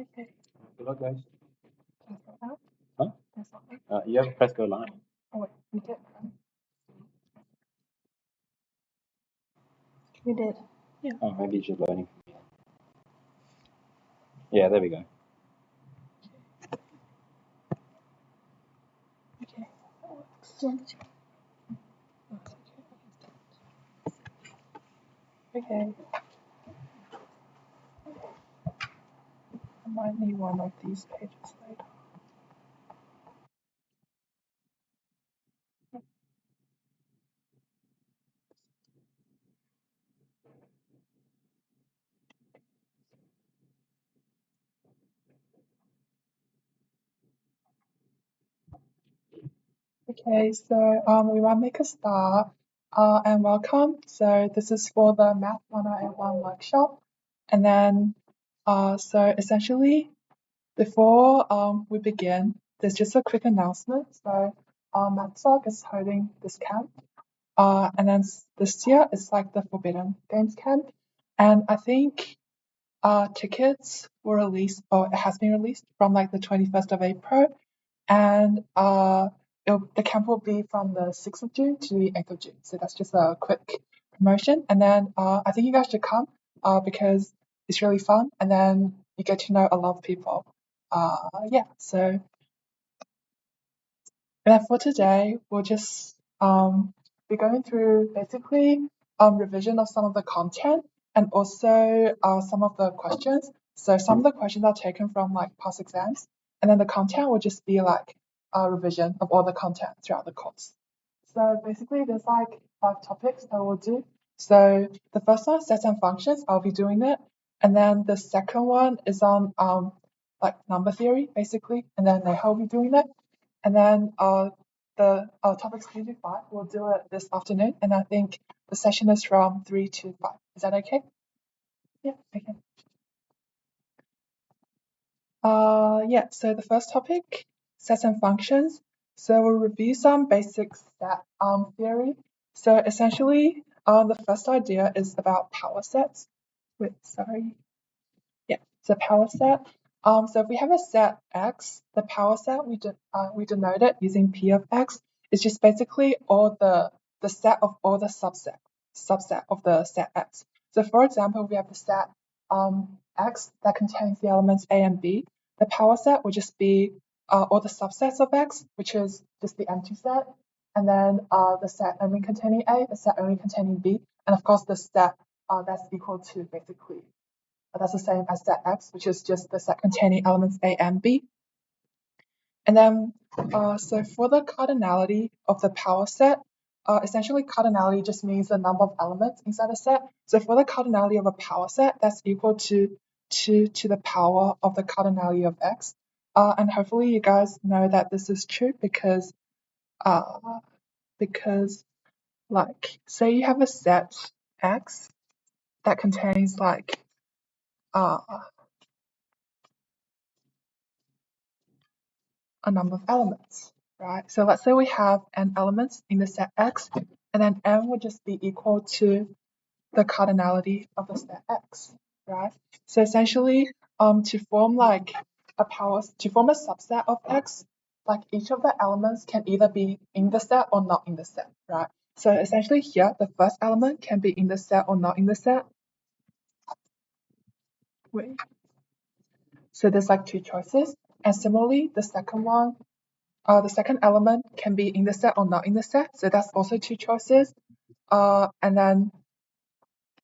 Okay. Good luck, guys. That's not out. Huh? That's not out. You have press go live. Oh wait, we did. We did. Yeah. Oh, maybe it's just loading. Yeah, there we go. Okay. Excellent. Okay. I might need one of these pages later. Okay, so we want to make a start. And welcome. So this is for the Math1081 workshop. And then so essentially before we begin, there's just a quick announcement. So MathSoc is holding this camp. And then this year it's like the Forbidden Games camp. And I think tickets were released, or it has been released from like the 21st of April. And the camp will be from the 6th of June to the 8th of June. So that's just a quick promotion. And then I think you guys should come because it's really fun. And then you get to know a lot of people. Yeah, so and then for today, we'll just be going through basically revision of some of the content and also some of the questions. So some of the questions are taken from like past exams, and then the content will just be like a revision of all the content throughout the course. So basically, there's like 5 topics that we'll do. So the first one, sets and functions, I'll be doing it, and then the second one is on like number theory basically, and then Neha will be doing it. And then the topics 3 to 5, we'll do it this afternoon. And I think the session is from 3 to 5. Is that okay? Yeah, okay. Yeah, so the first topic, sets and functions. So we'll review some basic set theory. So essentially, the first idea is about power sets. Wait, sorry. Yeah, so power set. So if we have a set X, the power set we denote it using P of X. It's just basically all the set of all the subset of the set X. So for example, we have the set X that contains the elements A and B. The power set will just be all the subsets of X, which is just the empty set, and then the set only containing A, the set only containing B, and of course the set that's equal to basically that's the same as set X, which is just the set containing elements A and B. And then, so for the cardinality of the power set, essentially cardinality just means the number of elements inside a set. So for the cardinality of a power set, that's equal to 2 to the power of the cardinality of X. And hopefully you guys know that this is true because like, say you have a set X that contains like a number of elements, right? So let's say we have n elements in the set X, and then n would just be equal to the cardinality of the set X, right? So essentially, to form like to form a subset of X, like each of the elements can either be in the set or not in the set, right? So essentially here, the first element can be in the set or not in the set. Wait. So there's like 2 choices. And similarly, the second one, the second element can be in the set or not in the set. So that's also 2 choices. And then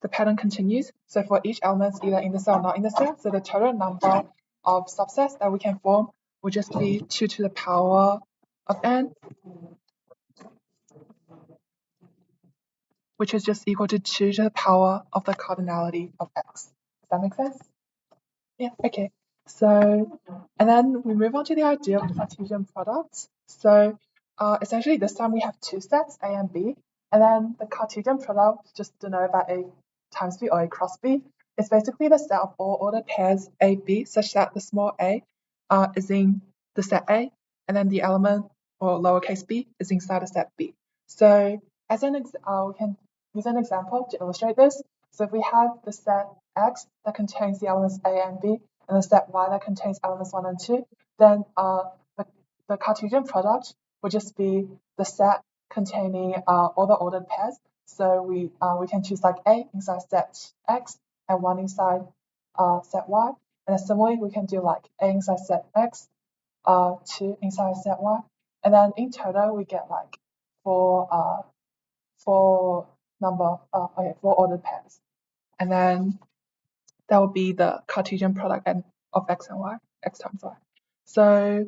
the pattern continues. So for each element, either in the set or not in the set. So the total number of subsets that we can form would just be 2 to the power of n, which is just equal to 2 to the power of the cardinality of x. Does that make sense? Yeah, okay. So, and then we move on to the idea of Cartesian products. So essentially this time we have 2 sets, A and B, and then the Cartesian product, just denoted by A times B or A cross B, is basically the set of all ordered pairs A, B, such that the small a is in the set A, and then the element, or lowercase b, is inside the set B. So as we can use an example to illustrate this. So if we have the set X that contains the elements A and B, and the set Y that contains elements 1 and 2, then the Cartesian product would just be the set containing all the ordered pairs. So we can choose like A inside set X and 1 inside set Y. And then similarly, we can do like A inside set X, 2 inside set Y. And then in total, we get like four ordered pairs. And then that will be the Cartesian product of X and Y, X times Y. So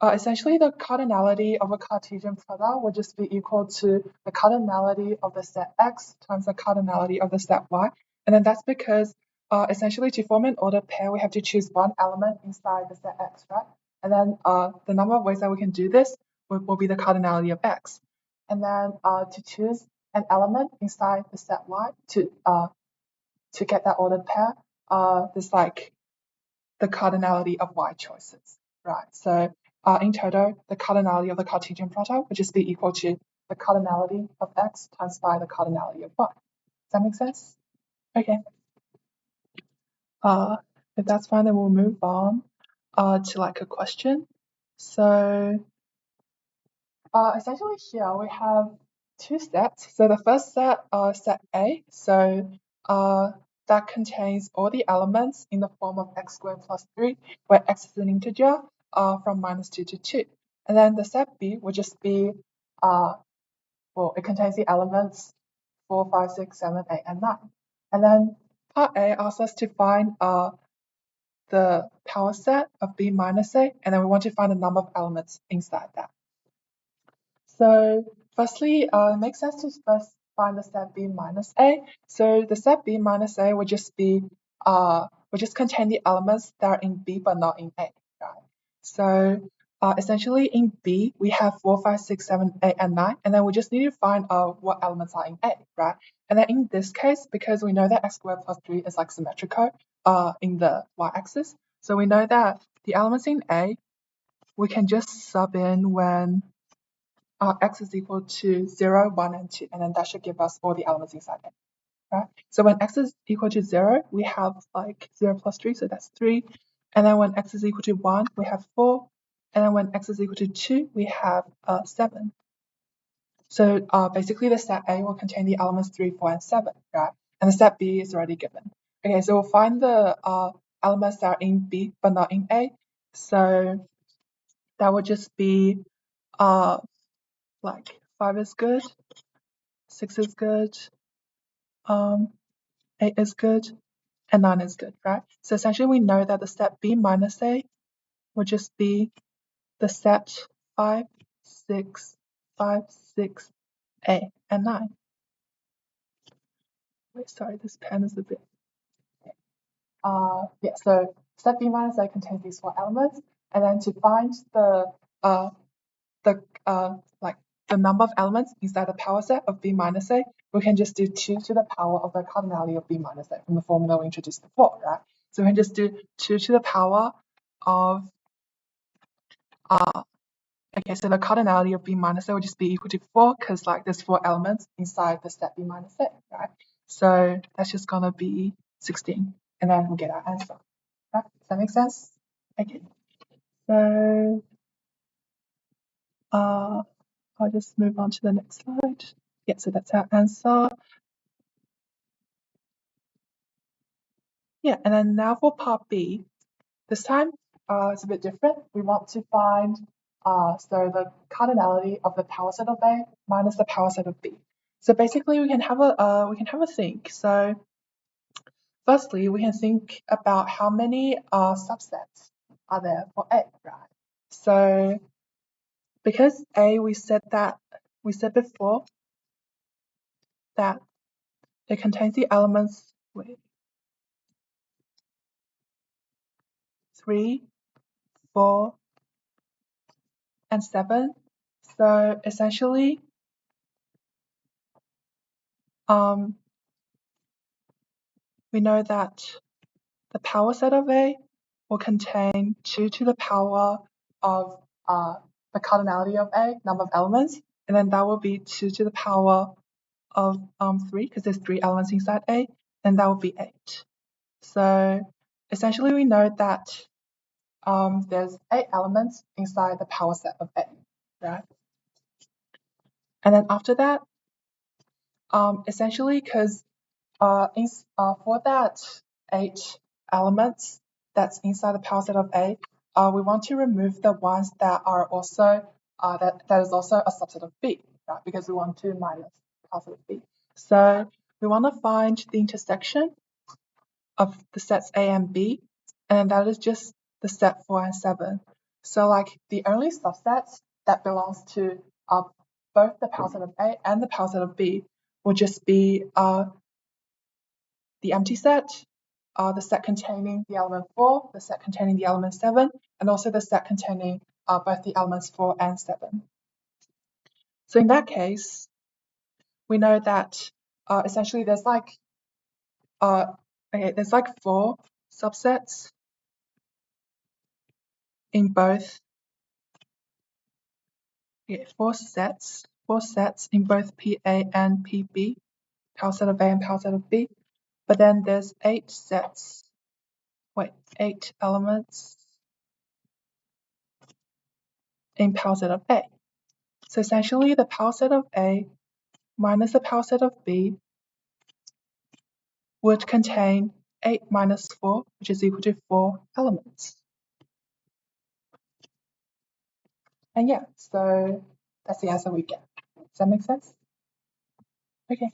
essentially, the cardinality of a Cartesian product would just be equal to the cardinality of the set X times the cardinality of the set Y. And then that's because essentially to form an ordered pair, we have to choose one element inside the set X, right? And then the number of ways that we can do this will be the cardinality of X. And then to choose an element inside the set Y to get that ordered pair, there's like the cardinality of Y choices, right? So in total, the cardinality of the Cartesian product would just be equal to the cardinality of X times by the cardinality of Y. Does that make sense? Okay. If that's fine, then we'll move on to like a question. So essentially here we have two sets. So the first set, set A, so that contains all the elements in the form of x squared plus 3, where x is an integer from -2 to 2. And then the set B would just be, well, it contains the elements 4, 5, 6, 7, 8, and 9. And then part A asks us to find the power set of B minus A, and then we want to find the number of elements inside that. So firstly, it makes sense to first find the set B minus A. So the set B minus A would just be would just contain the elements that are in B but not in A, right? So essentially in B we have 4, 5, 6, 7, 8, and 9, and then we just need to find what elements are in A, right? And then in this case, because we know that x squared plus 3 is like symmetrical in the y-axis, so we know that the elements in A we can just sub in when x is equal to 0, 1, and 2, and then that should give us all the elements inside it, right? So when x is equal to 0, we have like 0 plus 3, so that's 3. And then when x is equal to 1, we have 4. And then when x is equal to 2, we have 7. So basically the set A will contain the elements 3, 4, and 7, right? And the set B is already given. Okay, so we'll find the elements that are in B but not in A. So that would just be like 5 is good, 6 is good, 8 is good, and 9 is good, right? So essentially we know that the set B minus A would just be the set 5, 6, 5, 6, A, and 9. Wait, sorry, this pen is a bit... yeah, so set B minus A contains these 4 elements, and then to find the number of elements inside the power set of B minus A, we can just do 2 to the power of the cardinality of B minus A from the formula we introduced before, right? So we can just do 2 to the power of, okay, so the cardinality of B minus A would just be equal to 4 because like there's 4 elements inside the set B minus A, right? So that's just gonna be 16, and then we'll get our answer, right? Does that make sense? Okay, so I'll just move on to the next slide. Yeah, so that's our answer. Yeah, and then now for part B. This time it's a bit different. We want to find so the cardinality of the power set of A minus the power set of B. So basically we can have a think. So firstly we can think about how many subsets are there for A, right? So because A we said before that it contains the elements 3, 4, and 7. So essentially we know that the power set of A will contain 2 to the power of the cardinality of A, number of elements, and then that will be 2 to the power of 3, because there's 3 elements inside A, and that will be 8. So essentially we know that there's 8 elements inside the power set of A, right? And then after that, essentially because for that 8 elements that's inside the power set of A, we want to remove the ones that are also that is also a subset of B, right? Because we want to minus power set of B. So we want to find the intersection of the sets A and B, and that is just the set 4 and 7. So like the only subsets that belongs to both the power set of A and the power set of B will just be the empty set, the set containing the element 4, the set containing the element 7, and also the set containing both the elements 4 and 7. So in that case, we know that essentially there's like 4 subsets in both 4 sets in both PA and PB, power set of A and power set of B. But then there's 8 elements in power set of A. So essentially the power set of A minus the power set of B would contain 8 minus 4, which is equal to 4 elements. And yeah, so that's the answer we get. Does that make sense? Okay.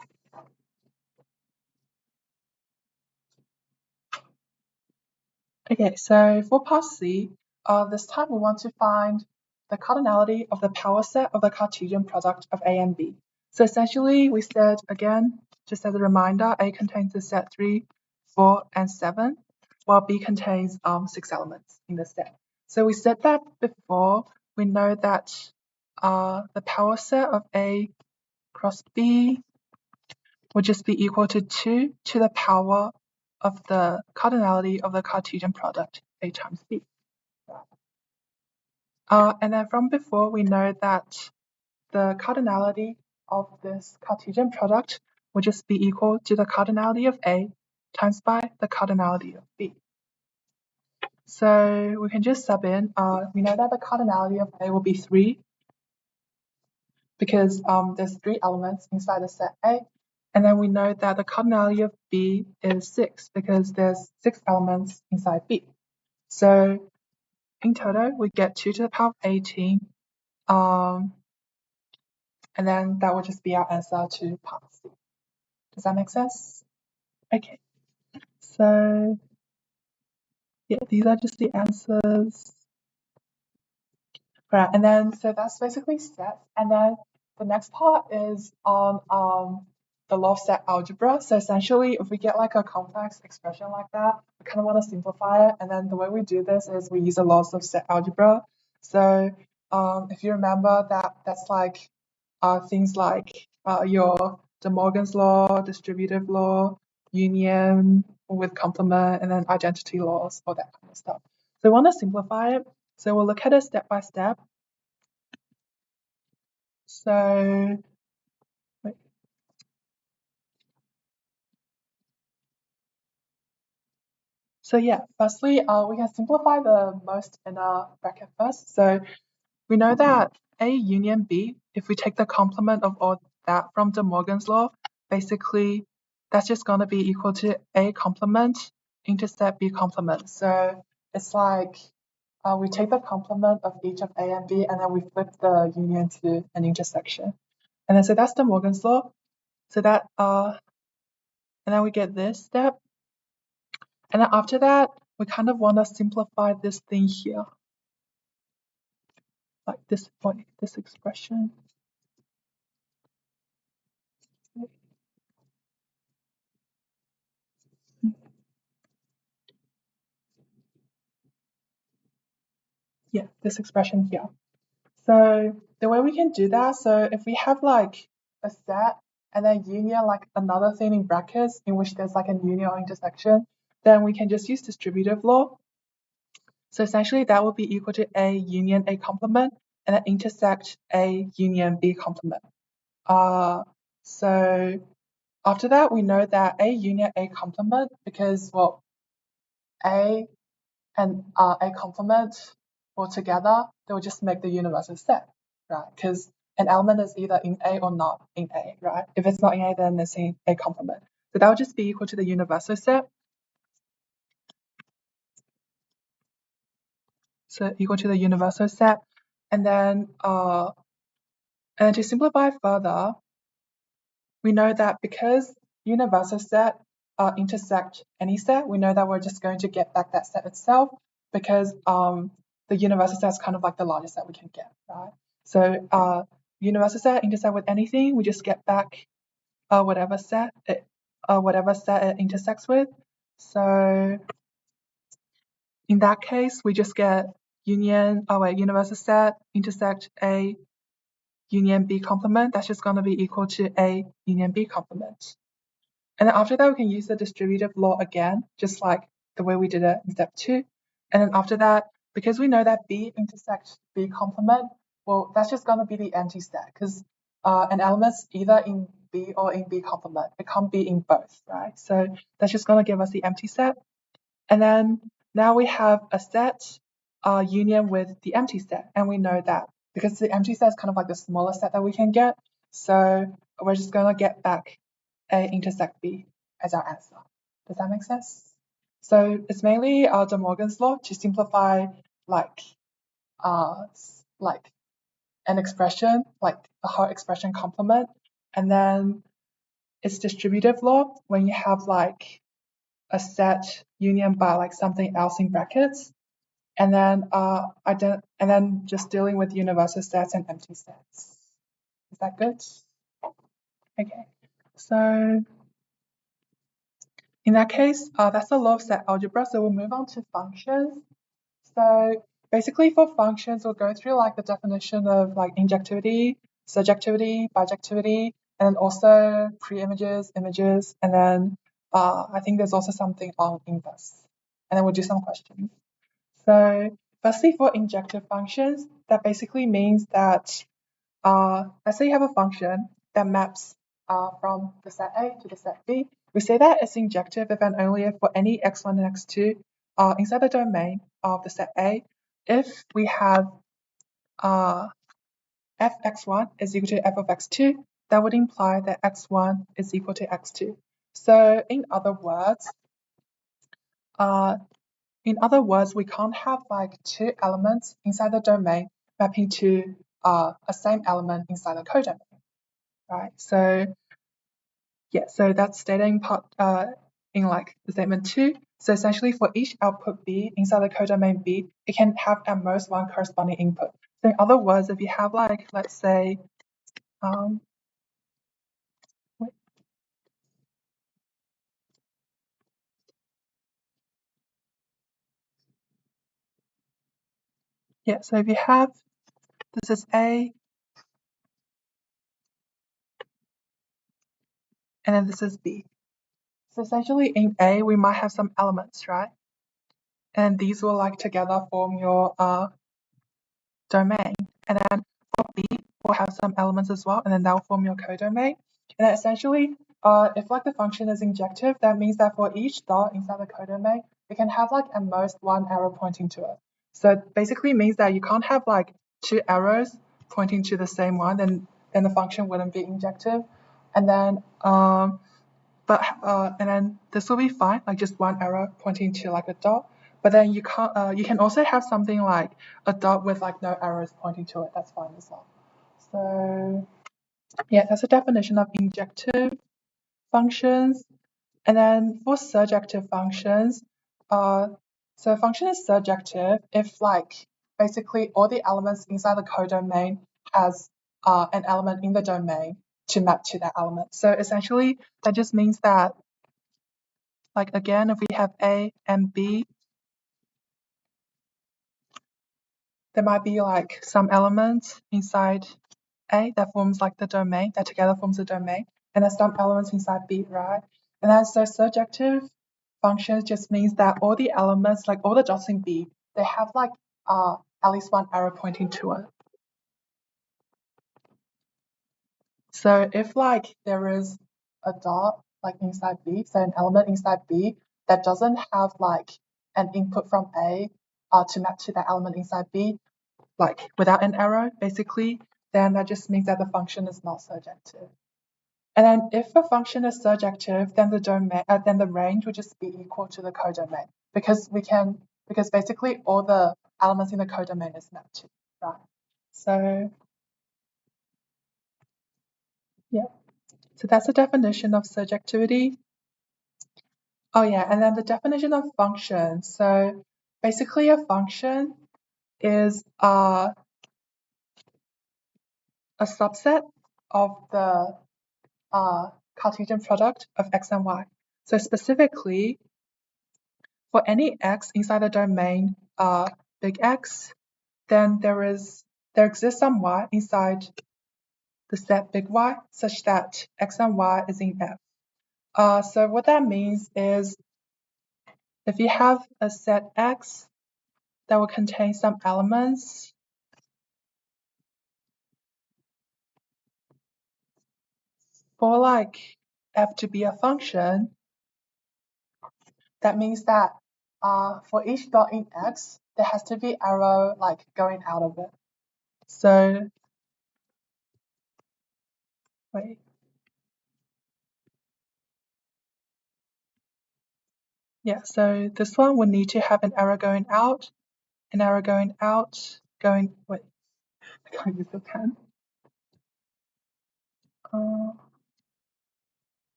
Okay, so for part C, this time we want to find the cardinality of the power set of the Cartesian product of A and B. So essentially we said, again, just as a reminder, A contains the set 3, 4, and 7, while B contains 6 elements in the set. So we said that before. We know that the power set of A cross B would just be equal to 2 to the power of the cardinality of the Cartesian product A times B. And then from before, we know that the cardinality of this Cartesian product would just be equal to the cardinality of A times by the cardinality of B. So we can just sub in, we know that the cardinality of A will be 3 because there's 3 elements inside the set A. And then we know that the cardinality of B is 6 because there's 6 elements inside B. So in total, we get 2 to the power of 18. And then that would just be our answer to part C. Does that make sense? Okay. So yeah, these are just the answers. Right, and then so that's basically sets. And then the next part is on the law of set algebra. So essentially, if we get like a complex expression like that, we kind of want to simplify it. And then the way we do this is we use the laws of set algebra. So if you remember that's like things like your De Morgan's law, distributive law, union with complement, and then identity laws, all that kind of stuff. So we want to simplify it. So we'll look at it step by step. So yeah, firstly, we can simplify the most inner bracket first. So we know that A union B, if we take the complement of all that from De Morgan's law, basically that's just going to be equal to A complement intercept B complement. So it's like we take the complement of each of A and B, and then we flip the union to an intersection. And then so that's De Morgan's law. So that and then we get this step. And then after that, we kind of want to simplify this thing here. Like this point, this expression. Yeah, this expression here. So the way we can do that, so if we have like a set and then union like another thing in brackets in which there's like a union or intersection, then we can just use distributive law. So essentially that would be equal to A union A complement and then intersect A union B complement. So after that, we know that A union A complement because, well, A and A complement all together, they will just make the universal set, right? Because an element is either in A or not in A, right? If it's not in A, then it's in A complement. So that would just be equal to the universal set. So equal to the universal set. And then to simplify further, we know that because universal set intersect any set, we know that we're just going to get back that set itself because the universal set is kind of like the largest set we can get, right? So universal set intersect with anything, we just get back whatever set it intersects with. So in that case, we just get universal set intersect A union B complement. That's just going to be equal to A union B complement. And then after that, we can use the distributive law again, just like the way we did it in step 2. And then after that, because we know that B intersects B complement, well, that's just going to be the empty set because an element's either in B or in B complement. It can't be in both, right? So that's just going to give us the empty set. And then now we have a set union with the empty set. And we know that because the empty set is kind of like the smallest set that we can get. So we're just going to get back A intersect B as our answer. Does that make sense? So it's mainly De Morgan's law to simplify like an expression, like a whole expression complement. And then it's distributive law when you have like a set union by like something else in brackets. And then just dealing with universal sets and empty sets. Is that good? Okay. So in that case, that's the law of set algebra. So we'll move on to functions. So basically for functions, we'll go through like the definition of like injectivity, surjectivity, bijectivity, and also pre-images, images, and then I think there's also something on inverse. And then we'll do some questions. So firstly, for injective functions, that basically means that let's say you have a function that maps from the set A to the set B. We say that it's injective if and only if for any x1 and x2 inside the domain of the set A, if we have fx1 is equal to f of x2, that would imply that x1 is equal to x2. So in other words, we can't have like two elements inside the domain mapping to a same element inside the codomain, right? So yeah, so that's stating part in like the statement 2. So essentially for each output B inside the codomain B, it can have at most one corresponding input. So in other words, if you have like, let's say, so if you have, this is A, and then this is B. So essentially in A, we might have some elements, right? And these will like together form your domain. And then for B, we'll have some elements as well, and then that will form your codomain. And then essentially, if like the function is injective, that means that for each dot inside the codomain, we can have like at most one arrow pointing to it. So it basically means that you can't have like two arrows pointing to the same one, then the function wouldn't be injective. And then and then this will be fine, like just one arrow pointing to like a dot. But then you can't. You can also have something like a dot with like no arrows pointing to it. That's fine as well. So yeah, that's a definition of injective functions. And then for surjective functions, so a function is surjective if like basically all the elements inside the codomain has an element in the domain to map to that element. So essentially, that just means that, like again, if we have A and B, there might be like some elements inside A that forms like the domain, that together forms the domain, and there's some elements inside B, right? And then so surjective functions just means that all the elements, like all the dots in B, they have like at least one arrow pointing to it. So if like there is a dot like inside B, so an element inside B that doesn't have like an input from A to map to that element inside B, like without an arrow, basically, then that just means that the function is not surjective. And then if a function is surjective, then the range would just be equal to the codomain because basically all the elements in the codomain is mapped to, right? So yeah, so that's the definition of surjectivity. Oh yeah, and then the definition of function. So basically a function is a subset of the Cartesian product of x and y. So specifically, for any x inside the domain big X, then there exists some y inside the set big Y such that x and y is in F. So what that means is if you have a set X that will contain some elements for like F to be a function, that means that for each dot in X, there has to be arrow like going out of it. So wait. Yeah, so this one would need to have an arrow going out, an arrow going out, wait, I can't use the pen.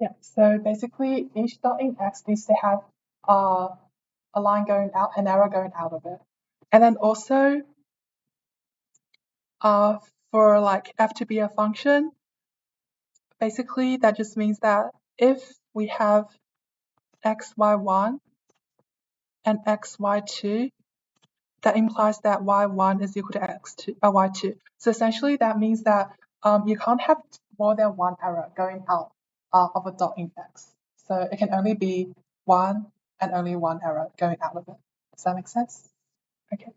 Yeah, so basically each dot in X needs to have a line going out, an arrow going out of it. And then also for like F to be a function, basically that just means that if we have xy1 and xy2, that implies that y1 is equal to y2. So essentially that means that you can't have more than one arrow going out of a dot in X. So it can only be one and only one arrow going out of it. Does that make sense? Okay.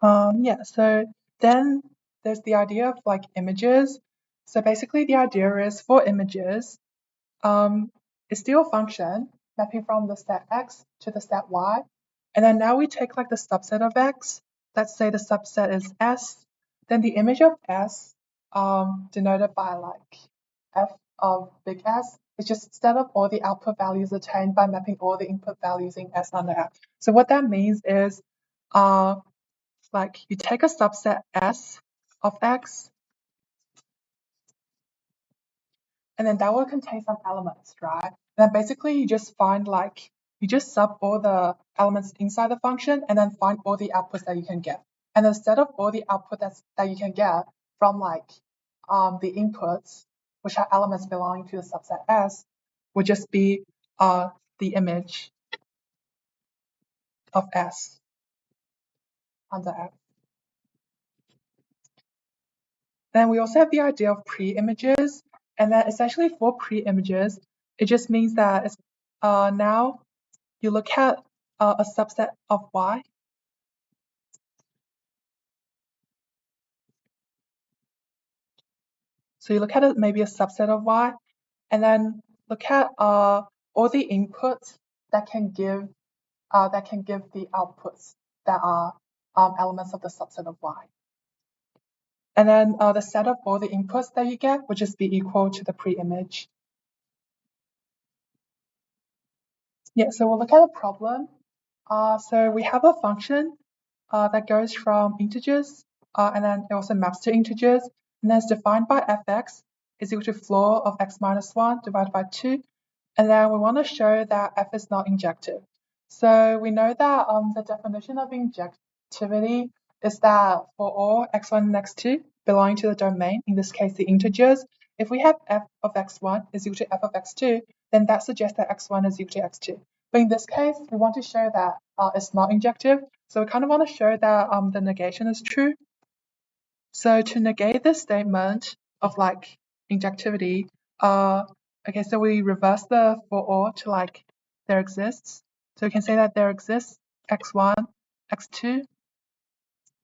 Yeah, so then there's the idea of like images. So basically the idea is for images, it's still a function mapping from the set X to the set Y. And then now we take like the subset of X. Let's say the subset is S. Then the image of S, denoted by like F of big S, is just set up all the output values attained by mapping all the input values in S under F. So what that means is like you take a subset S of X, and then that will contain some elements, right? And then basically you just find like, you just sub all the elements inside the function and then find all the outputs that you can get. And instead of all the output that you can get from like the inputs, which are elements belonging to the subset S, would just be the image of S under F. Then we also have the idea of pre-images, and then essentially for pre-images, it just means that it's, now you look at a subset of Y. So you look at maybe a subset of Y, and then look at all the inputs that can give the outputs that are elements of the subset of Y. And then the set of all the inputs that you get would just be equal to the pre-image. Yeah, so we'll look at a problem. So we have a function that goes from integers, and then it also maps to integers, and then it's defined by fx is equal to floor of x minus 1 divided by 2, and then we want to show that f is not injective. So we know that the definition of injectivity is that for all x1 and x2 belonging to the domain, in this case the integers, if we have f of x1 is equal to f of x2, then that suggests that x1 is equal to x2. But in this case, we want to show that it's not injective. So we kind of want to show that the negation is true. So to negate this statement of like injectivity, okay, so we reverse the for all to like there exists. So we can say that there exists x1, x2,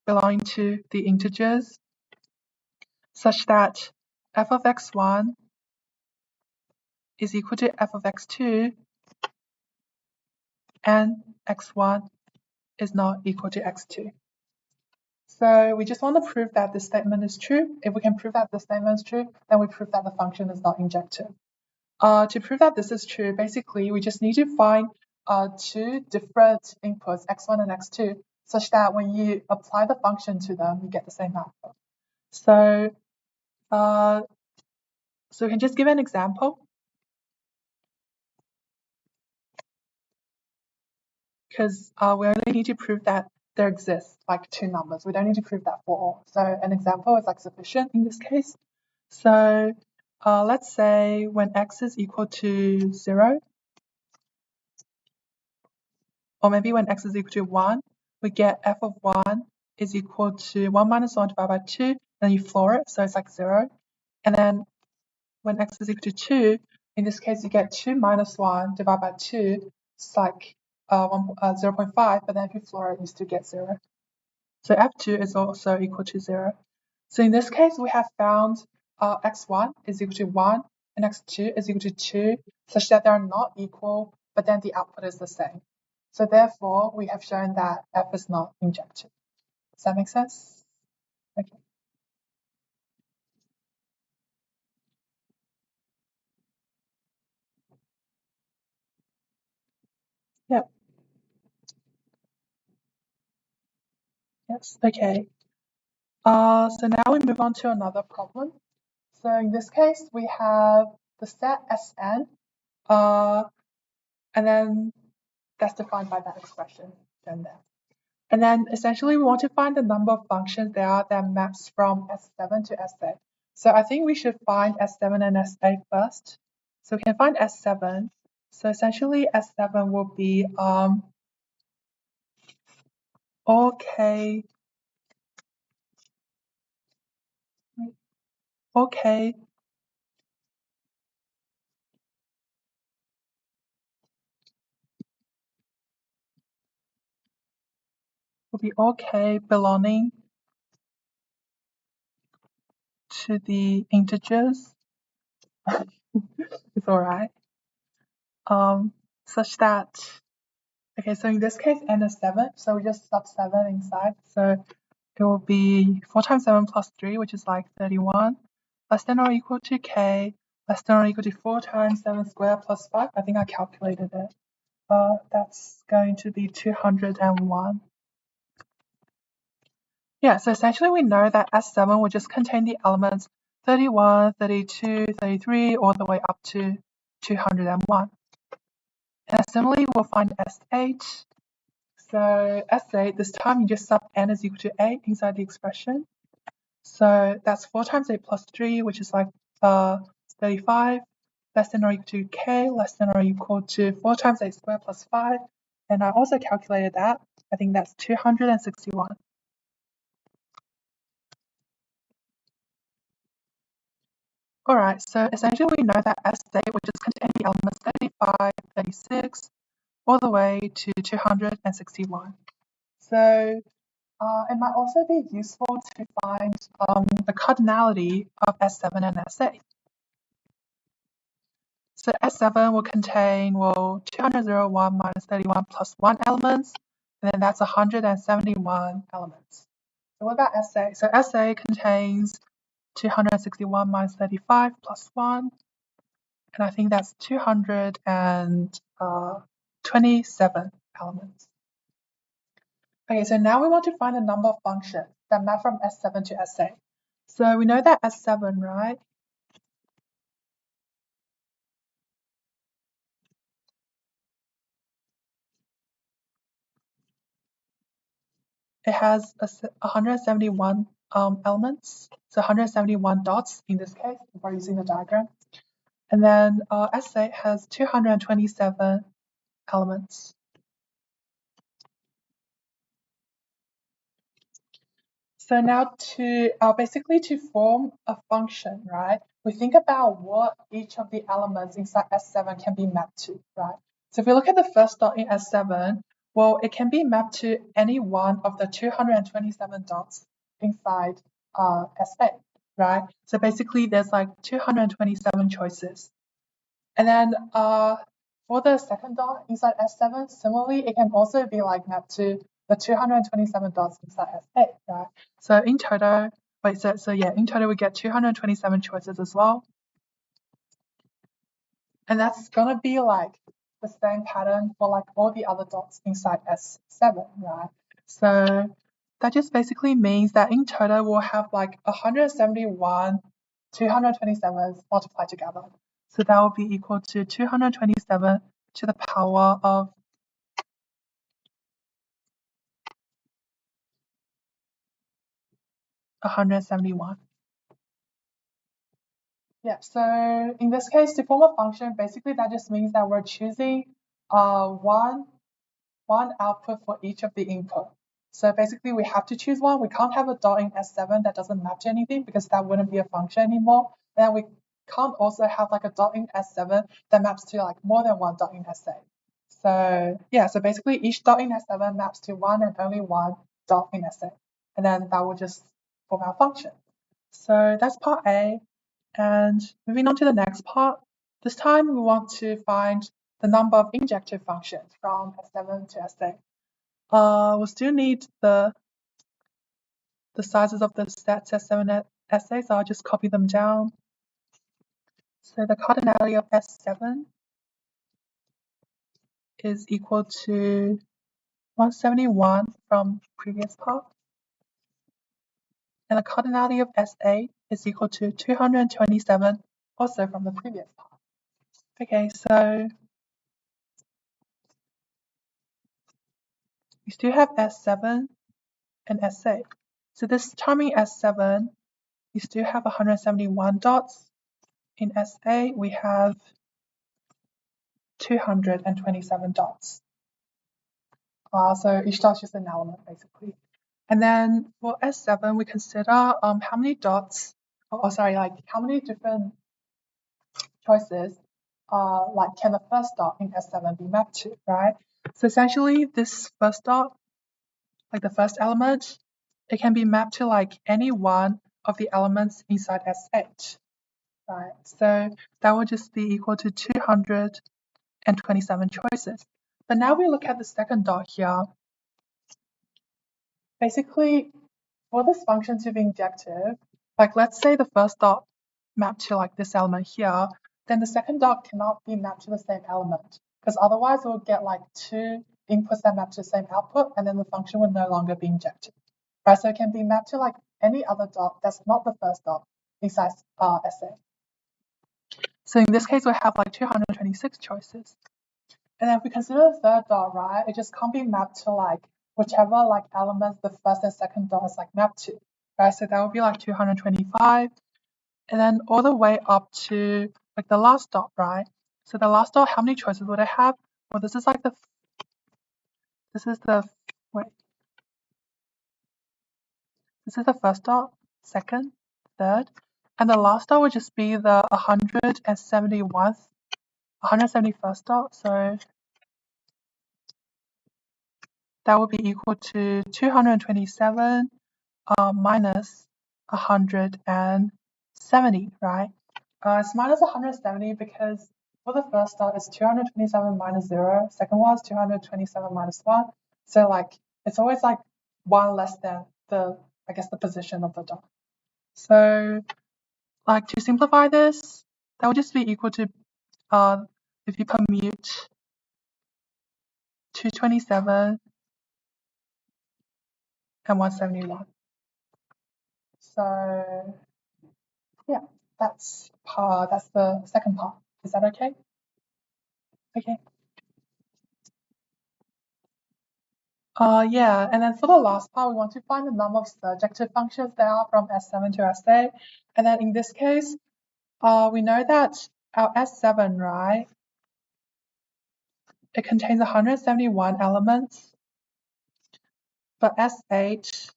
belonging to the integers such that f of x1 is equal to f of x2 and x1 is not equal to x2. So we just want to prove that this statement is true. If we can prove that this statement is true, then we prove that the function is not injective. To prove that this is true, basically we just need to find two different inputs, x1 and x2, such that when you apply the function to them, you get the same output. So we can just give an example, because we only need to prove that there exists like two numbers. We don't need to prove that for all. So an example is like sufficient in this case. So let's say when x is equal to 0, or maybe when x is equal to 1, we get f of 1 is equal to 1 minus 1 divided by 2, then you floor it, so it's like 0. And then when x is equal to 2, in this case you get 2 minus 1 divided by 2, it's like 0.5, but then if you floor it, you still get 0. So f2 is also equal to 0. So in this case, we have found x1 is equal to 1 and x2 is equal to 2, such that they are not equal, but then the output is the same. So therefore, we have shown that f is not injective. Does that make sense? Okay. Yep. Yes. Okay. So now we move on to another problem. So in this case, we have the set Sn, and then that's defined by that expression shown there. And then essentially we want to find the number of functions there are that maps from S7 to S8. So I think we should find S7 and S8 first. So we can find S7. So essentially S7 will be OK belonging to the integers. It's all right. Such that, okay, so in this case n is 7, so we just sub 7 inside. So it will be 4 times 7 plus 3, which is like 31, less than or equal to k, less than or equal to 4 times 7 squared plus 5. I think I calculated it. That's going to be 201. Yeah, so essentially we know that S7 will just contain the elements 31, 32, 33, all the way up to 201. And similarly, we'll find S8. So S8, this time you just sub n is equal to 8 inside the expression. So that's 4 times 8 plus 3, which is like 35, less than or equal to k, less than or equal to 4 times 8 squared plus 5. And I also calculated that. I think that's 261. All right, so essentially we know that S8 will just contain the elements 35, 36, all the way to 261. So it might also be useful to find the cardinality of S7 and S8. So S7 will contain 201 minus 31 plus 1 elements, and then that's 171 elements. So what about SA? So SA contains 261 minus 35 plus 1, and I think that's 227 elements. Okay, so now we want to find the number of functions that map from S7 to S8. So we know that S7, right? It has 171 elements, so 171 dots in this case, if we're using the diagram. And then S8 has 227 elements. So now to basically to form a function, right, we think about what each of the elements inside S7 can be mapped to, right? So if we look at the first dot in S7, Well, it can be mapped to any one of the 227 dots inside SA, right? So basically there's like 227 choices. And then for the second dot inside S7, similarly, it can also be like mapped to the 227 dots inside S8, right? So in total, in total we get 227 choices as well. And that's gonna be like the same pattern for like all the other dots inside S7, right? So that just basically means that in total we'll have like 171 227s multiplied together. So that will be equal to 227 to the power of 171. Yeah, so in this case, to form a function, basically that just means that we're choosing one output for each of the input. So basically we have to choose one. We can't have a dot in S7 that doesn't map to anything because that wouldn't be a function anymore. Then we can't also have like a dot in S7 that maps to like more than one dot in S8. So yeah, so basically each dot in S7 maps to one and only one dot in S8. And then that will just form our function. So that's part A. And moving on to the next part, this time we want to find the number of injective functions from S7 to S8. We'll still need the sizes of the sets S7 and S8, so I'll just copy them down. So the cardinality of S7 is equal to 171 from previous part. And the cardinality of S8 is equal to 227 also from the previous part. Okay, so we still have S7 and S8. So this time in S7, we still have 171 dots. In S8, we have 227 dots. So each dot is just an element, basically. And then for S7, we consider how many dots, how many different choices like can the first dot in S7 be mapped to, right? So essentially this first dot, like the first element, it can be mapped to like any one of the elements inside S8, right? So that would just be equal to 227 choices. But now we look at the second dot here. Basically, for this function to be injective, like let's say the first dot mapped to like this element here, then the second dot cannot be mapped to the same element because otherwise we'll get like two inputs that map to the same output and then the function will no longer be injective, right? So it can be mapped to like any other dot that's not the first dot inside SA. So in this case, we have like 226 choices. And then if we consider the third dot, right, it just can't be mapped to like whichever like elements the first and second dot is like mapped to, right? So that would be like 225, and then all the way up to like the last dot, right? So the last dot, how many choices would it have? Well, this is the first dot, second, third, and the last dot would just be the 171st dot. So that would be equal to 227 minus 170, right? It's minus 170 because for the first dot it's 227 minus 0, second one is 227 minus 1. So like it's always like one less than the position of the dot. So like to simplify this, that would just be equal to if you commute 227 and 171. So yeah, that's the second part. Is that okay? Okay. Yeah, and then for the last part, we want to find the number of surjective functions there are from S7 to S8. And then in this case, we know that our S7, right, it contains 171 elements, but S8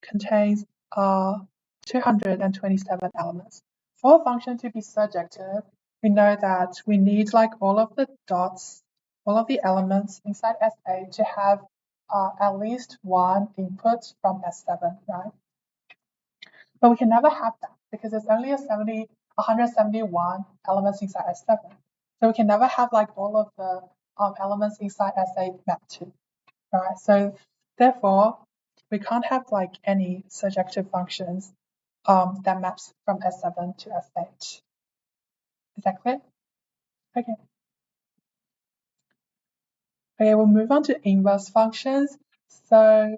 contains 227 elements. For a function to be surjective, we know that we need like all of the dots all of the elements inside S8 to have at least one input from S7, right? But we can never have that because there's only 171 elements inside S7. So we can never have like all of the elements inside S8 mapped to, right? So therefore, we can't have like any surjective functions that maps from S7 to S8. Is that clear? Okay. Okay, we'll move on to inverse functions. So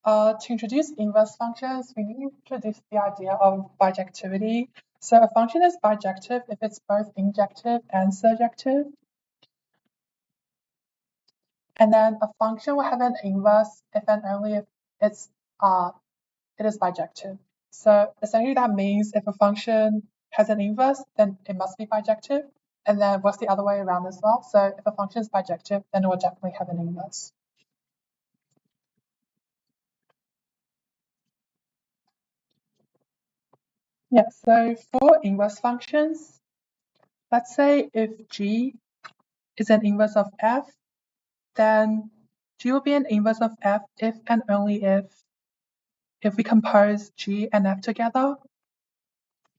to introduce inverse functions, we need to introduce the idea of bijectivity. So a function is bijective if it's both injective and surjective. And then a function will have an inverse if and only if it is bijective. So essentially that means if a function has an inverse, then it must be bijective. And then works the other way around as well. So if a function is bijective, then it will definitely have an inverse. Yeah, so for inverse functions, let's say if g is an inverse of f, then g will be an inverse of f if and only if we compose g and f together,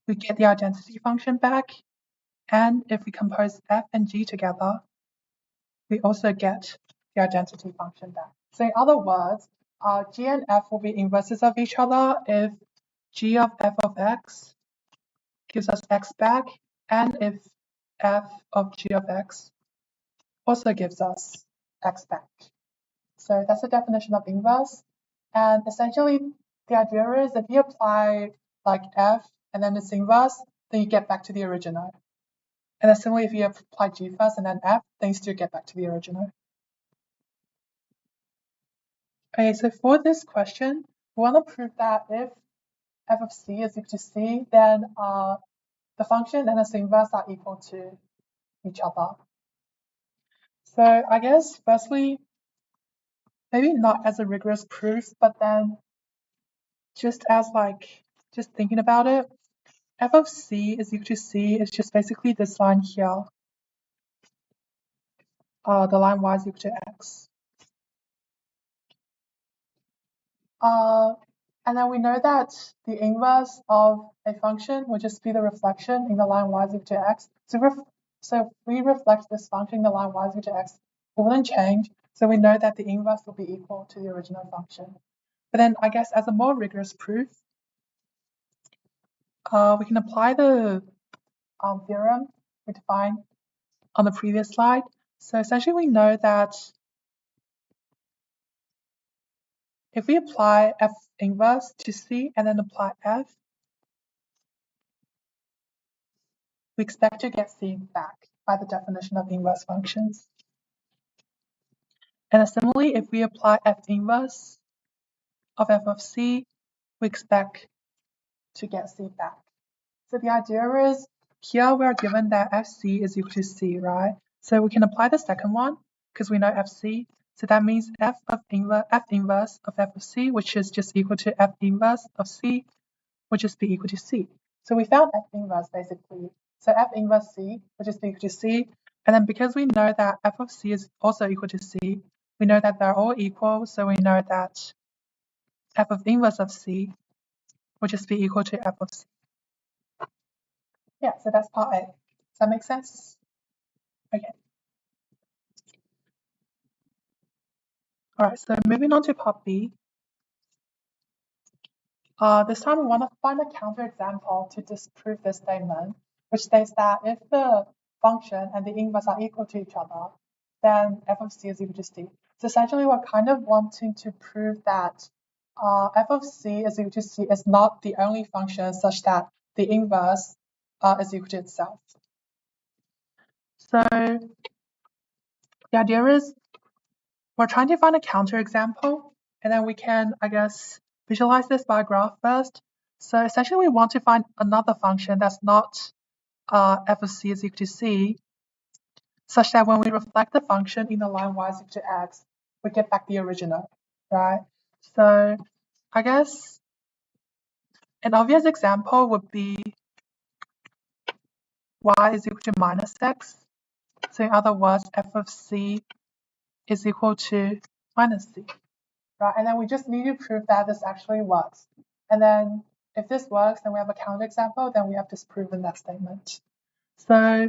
we get the identity function back. And if we compose f and g together, we also get the identity function back. So in other words, g and f will be inverses of each other if g of f of x gives us x back, and if f of g of x also gives us x back. So that's the definition of inverse. And essentially, the idea is if you apply like f and then its inverse, then you get back to the original. And then similarly, if you apply g first and then f, then you still get back to the original. Okay, so for this question, we want to prove that if f of c is equal to c, then the function and its inverse are equal to each other. So I guess firstly, maybe not as a rigorous proof, but then just as like, just thinking about it, f of c is equal to c is just basically this line here, the line y is equal to x. And then we know that the inverse of a function will just be the reflection in the line y is equal to x. So if we reflect this function in the line y is equal to x, it wouldn't change. So we know that the inverse will be equal to the original function. But then I guess as a more rigorous proof, we can apply the theorem we defined on the previous slide. So essentially we know that if we apply f inverse to c and then apply f, we expect to get c back by the definition of inverse functions. And similarly, if we apply f inverse of f of c, we expect to get c back. So the idea is here we're given that fc is equal to c, right? So we can apply the second one because we know fc. So that means f inverse of f of c, which is just equal to f inverse of c, would just be equal to c. So we found f inverse basically. So f inverse c would just be equal to c. And then because we know that f of c is also equal to c, we know that they're all equal. So we know that f of inverse of c would just be equal to f of c. Yeah, so that's part A. Does that make sense? Okay. All right, so moving on to part B. This time we want to find a counterexample to disprove this statement, which states that if the function and the inverse are equal to each other, then f of c is equal to c. So essentially we're kind of wanting to prove that f of c is equal to c is not the only function such that the inverse is equal to itself. So the idea is we're trying to find a counterexample, and then we can, I guess, visualize this by a graph first. So essentially, we want to find another function that's not f of c is equal to c, such that when we reflect the function in the line y is equal to x, we get back the original, right? So I guess an obvious example would be y is equal to minus x. So in other words, f of c is equal to minus c, right? And then we just need to prove that this actually works. And then if this works, then we have a counterexample, then we have disproven that statement. So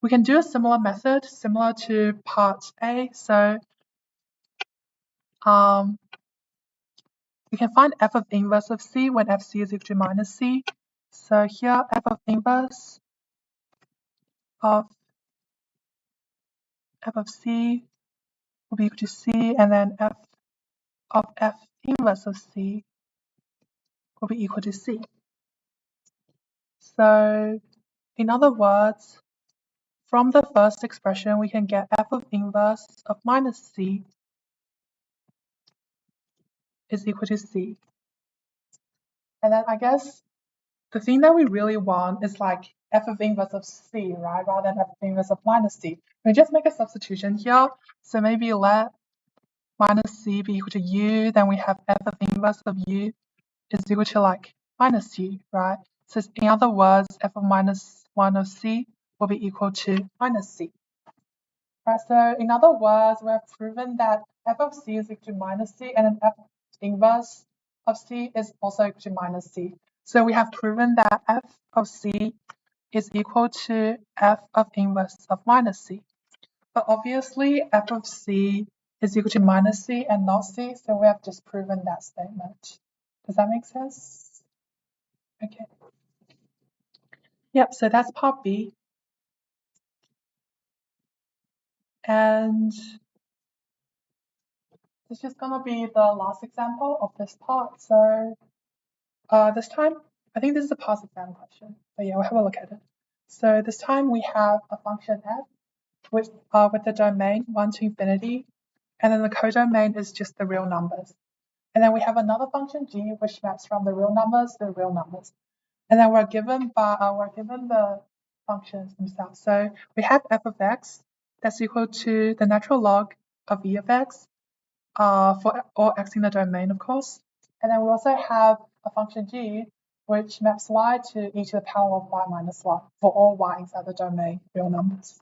we can do a similar method, similar to part A. So we can find f of inverse of c when fc is equal to minus c. So here f of inverse of c will be equal to c, and then f of f inverse of c will be equal to c. So in other words, from the first expression, we can get f of inverse of minus c is equal to c. And then I guess the thing that we really want is like f of inverse of c, right, rather than f of inverse of minus c. We just make a substitution here. So maybe let minus c be equal to u, then we have f of inverse of u is equal to like minus u, right? So in other words, f of minus 1 of c will be equal to minus c. Right, so in other words, we have proven that f of c is equal to minus c, and then f inverse of c is also equal to minus c. So we have proven that f of c is equal to f of inverse of minus c. But obviously, f of c is equal to minus c and not c, so we have disproven that statement. Does that make sense? Okay. Yep, so that's part B. And this is just going to be the last example of this part. So this time, I think this is a past exam question, but yeah, we'll have a look at it. So this time we have a function f with the domain 1 to infinity, and then the codomain is just the real numbers. And then we have another function g which maps from the real numbers to the real numbers. And then we're given the functions themselves. So we have f of x that's equal to the natural log of e of x for all x in the domain, of course. And then we also have a function g which maps y to e to the power of y minus 1 for all y inside the domain real numbers.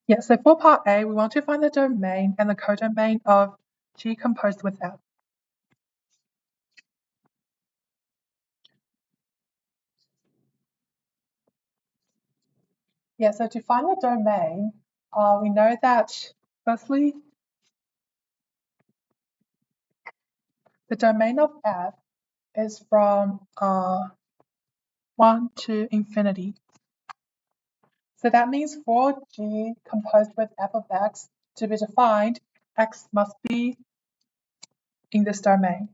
Yeah, so for part A, we want to find the domain and the codomain of g composed with f. Yeah, so to find the domain, we know that firstly, the domain of f is from 1 to infinity. So that means for g composed with f of x to be defined, x must be in this domain.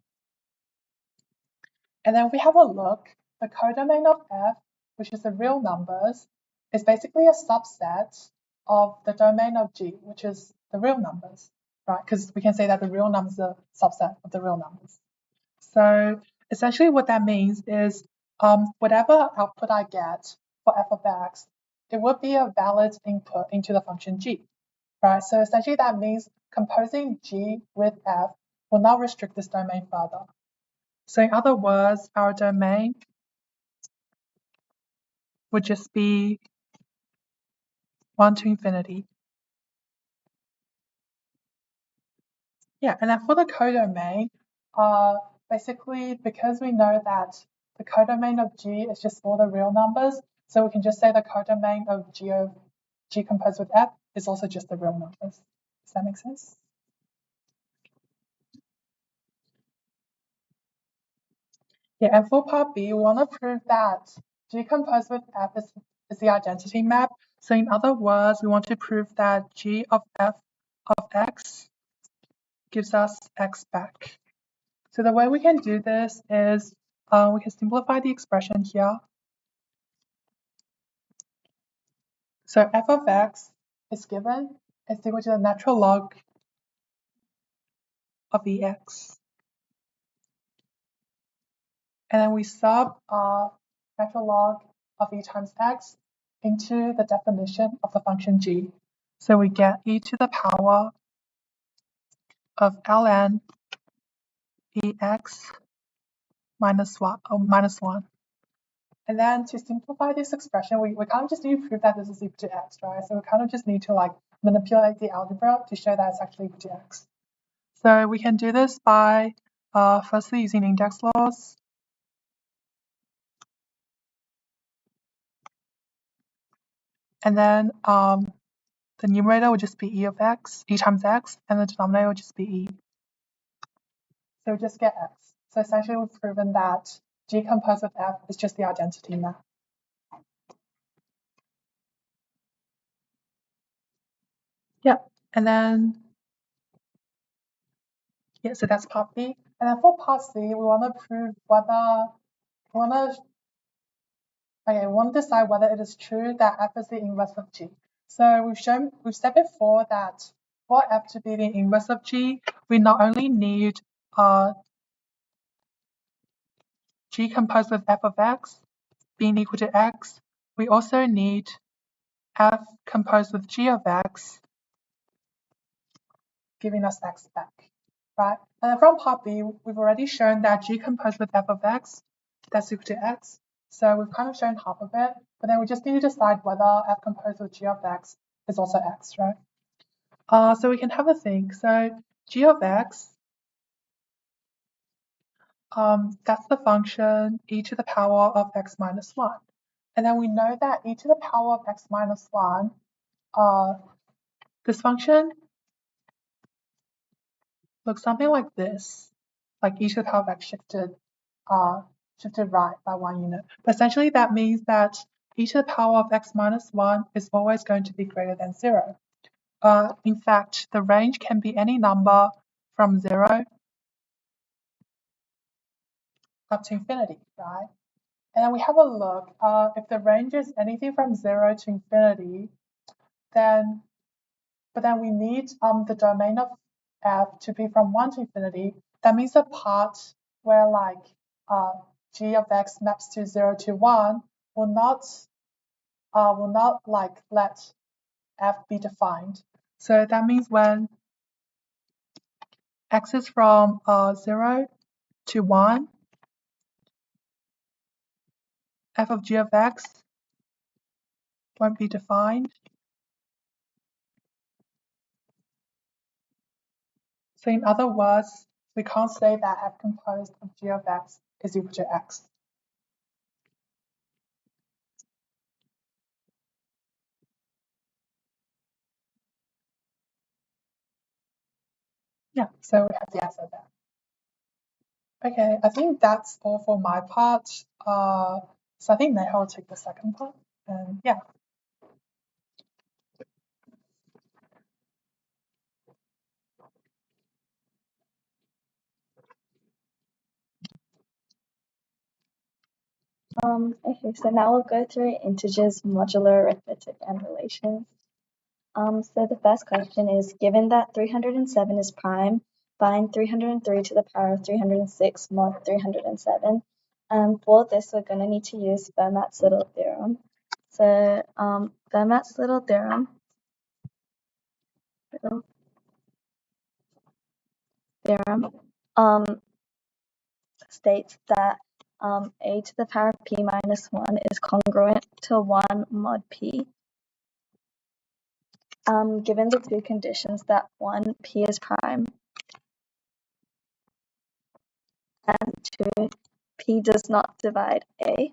And then we have a look, the codomain of f, which is the real numbers, is basically a subset of the domain of g, which is the real numbers, right? Because we can say that the real numbers are a subset of the real numbers. So essentially what that means is whatever output I get for f of x, it would be a valid input into the function g, right? So essentially that means composing g with f will not restrict this domain further. So in other words, our domain would just be 1 to infinity. Yeah, and then for the codomain, basically because we know that the codomain of g is just all the real numbers, so we can just say the codomain of g composed with f is also just the real numbers. Does that make sense? Yeah, and for part B, we want to prove that g composed with f is the identity map. So in other words, we want to prove that g of f of x gives us x back. So the way we can do this is we can simplify the expression here. So f of x is given is equal to the natural log of ex. And then we sub natural log of e times x into the definition of the function g. So we get e to the power of ln ex minus 1. And then to simplify this expression, we kind of just need to prove that this is equal to x, right? So we kind of just need to like manipulate the algebra to show that it's actually equal to x. So we can do this by firstly using index laws. And then the numerator would just be e of x, e times x, and the denominator would just be e. So we just get x. So essentially we've proven that G composed with F is just the identity map. Yeah, and then, yeah, so that's part B. And then for part C, we want to prove whether, we want to decide whether it is true that F is the inverse of G. So we've said before that for F to be the inverse of G, we not only need G composed with F of x being equal to x, we also need F composed with G of x giving us x back, right? And then from part B, we've already shown that G composed with F of x, that's equal to x. So we've kind of shown half of it, but then we just need to decide whether F composed with G of x is also x, right? So we can have a think. So G of x, that's the function e to the power of x minus 1. And then we know that e to the power of x minus 1, this function looks something like this, like e to the power of x shifted right by 1 unit. But essentially that means that e to the power of x minus 1 is always going to be greater than 0. In fact, the range can be any number from 0 up to infinity, right? And then we have a look. If the range is anything from 0 to infinity, then we need the domain of f to be from 1 to infinity. That means the part where like g of x maps to 0 to 1 will not like let f be defined. So that means when x is from 0 to 1, f of g of x won't be defined. So in other words, we can't say that f composed of g of x is equal to x. Yeah, so we have the answer there. Okay, I think that's all for my part. So I think Neha will take the second part. And yeah. Okay, so now we'll go through integers, modular arithmetic, and relations. So the first question is, given that 307 is prime, find 303 to the power of 306 mod 307. For this, we're going to need to use Fermat's little theorem. So Fermat's little theorem states that a to the power of p minus 1 is congruent to 1 mod p. Given the two conditions that 1, p is prime, and 2, p does not divide a.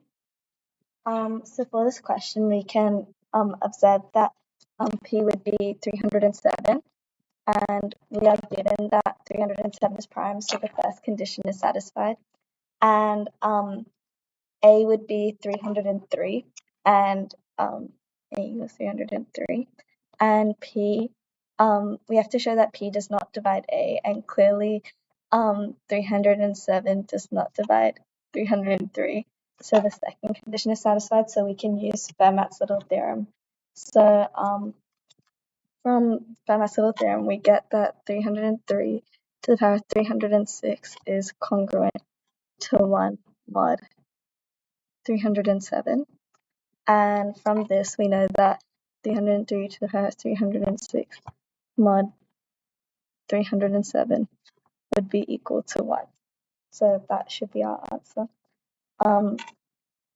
So for this question, we can observe that p would be 307, and we are given that 307 is prime, so the first condition is satisfied. And a would be 303, and a was 303, and p, we have to show that p does not divide a, and clearly 307 does not divide 303. So the second condition is satisfied, so we can use Fermat's little theorem. So from Fermat's little theorem, we get that 303 to the power of 306 is congruent to 1 mod 307. And from this, we know that 303 to the power of 306 mod 307 would be equal to 1. So that should be our answer.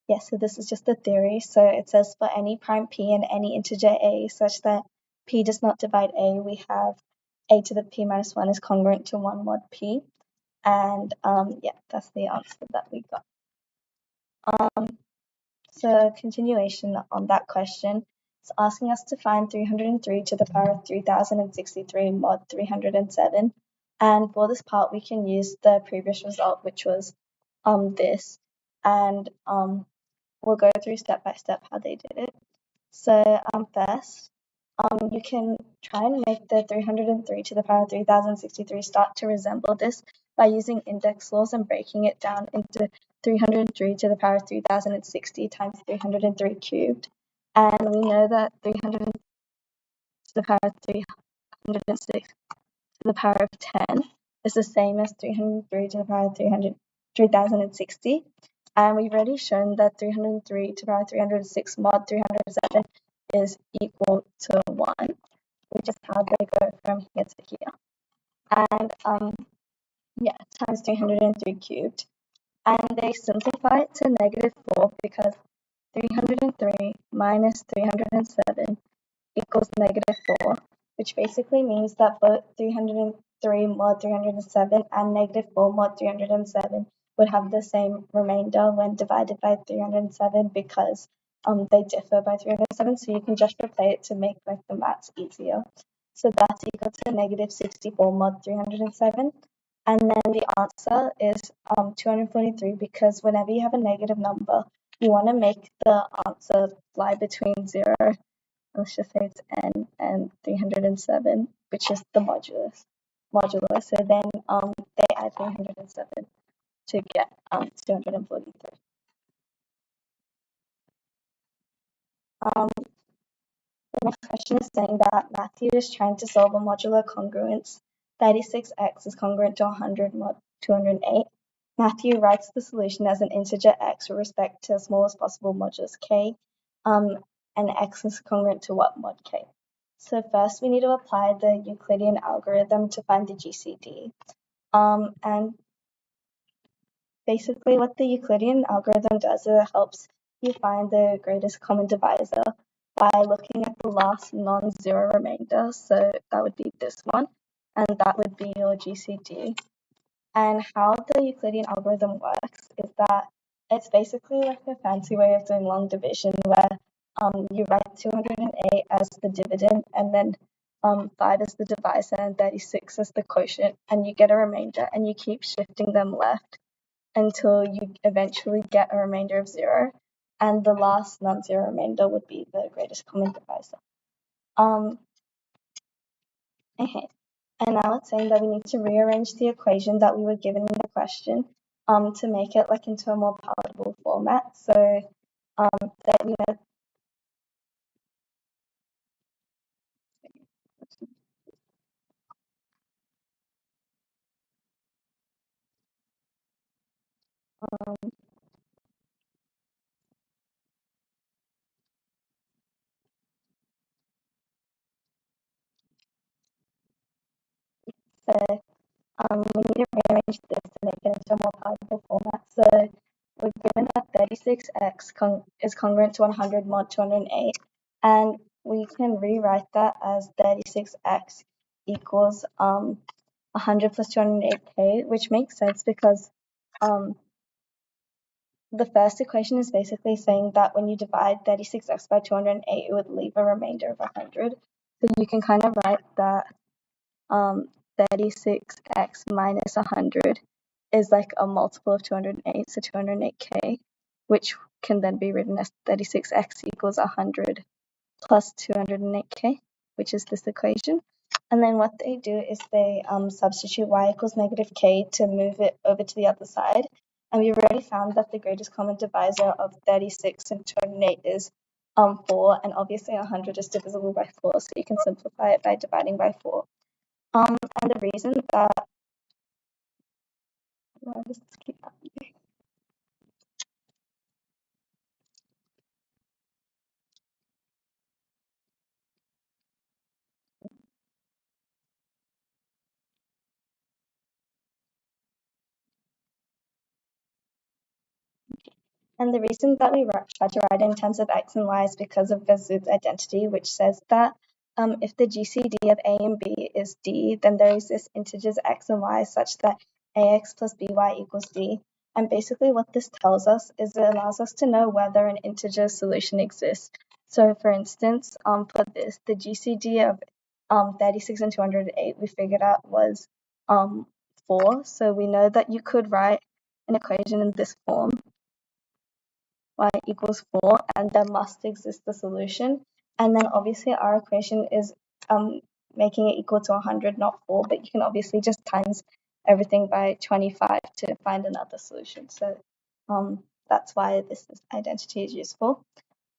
Yes, so this is just a theory. So it says for any prime p and any integer a such that p does not divide a, we have a to the p minus 1 is congruent to 1 mod p. And yeah, that's the answer that we got. So continuation on that question, it's asking us to find 303 to the power of 3063 mod 307. And for this part, we can use the previous result, which was this. And we'll go through step by step how they did it. So first, you can try and make the 303 to the power of 3063 start to resemble this by using index laws and breaking it down into 303 to the power of 3060 times 303 cubed. And we know that 300 to the power of 306 to the power of 10 is the same as 303 to the power of 3060. And we've already shown that 303 to the power of 306 mod 307 is equal to 1, which is how they go from here to here. And yeah, times 303 cubed. And they simplify it to negative 4 because 303 minus 307 equals negative 4, which basically means that both 303 mod 307 and negative 4 mod 307 would have the same remainder when divided by 307 because they differ by 307, so you can just replace it to make like the maths easier. So that's equal to negative 64 mod 307. And then the answer is 243 because whenever you have a negative number, you want to make the answer lie between 0, let's just say it's n, and 307, which is the modulus. So then they add 307 to get 243. The next question is saying that Matthew is trying to solve a modular congruence. 36x is congruent to 100 mod 208. Matthew writes the solution as an integer x with respect to the smallest possible modulus k, and x is congruent to what mod k. So first we need to apply the Euclidean algorithm to find the GCD. And basically what the Euclidean algorithm does is it helps you find the greatest common divisor by looking at the last non-zero remainder. So that would be this one, and that would be your GCD. And how the Euclidean algorithm works is that it's basically like a fancy way of doing long division where you write 208 as the dividend and then 5 as the divisor and 36 as the quotient, and you get a remainder, and you keep shifting them left until you eventually get a remainder of 0, and the last non-zero remainder would be the greatest common divisor. Okay. And now it's saying that we need to rearrange the equation that we were given in the question to make it like into a more palatable format. So that we know so we need to rearrange this to make it into a more palatable format. So we're given that 36x is congruent to 100 mod 208, and we can rewrite that as 36x equals 100 plus 208k, which makes sense because the first equation is basically saying that when you divide 36x by 208, it would leave a remainder of 100. So you can kind of write that 36x minus 100 is like a multiple of 208, so 208k, which can then be written as 36x equals 100 plus 208k, which is this equation. And then what they do is they substitute y equals negative k to move it over to the other side. And we've already found that the greatest common divisor of 36 and 208 is 4, and obviously 100 is divisible by 4, so you can simplify it by dividing by 4. And the reason that I'll just keep that. And the reason that we try to write it in terms of x and y is because of Verzut's identity, which says that if the GCD of a and b is d, then there exist integers x and y such that ax plus by equals d. And basically what this tells us is it allows us to know whether an integer solution exists. So for instance, for this, the GCD of 36 and 208 we figured out was 4. So we know that you could write an equation in this form, y equals 4, and there must exist a solution. And then obviously our equation is making it equal to 100, not 4, but you can obviously just times everything by 25 to find another solution. So that's why this identity is useful.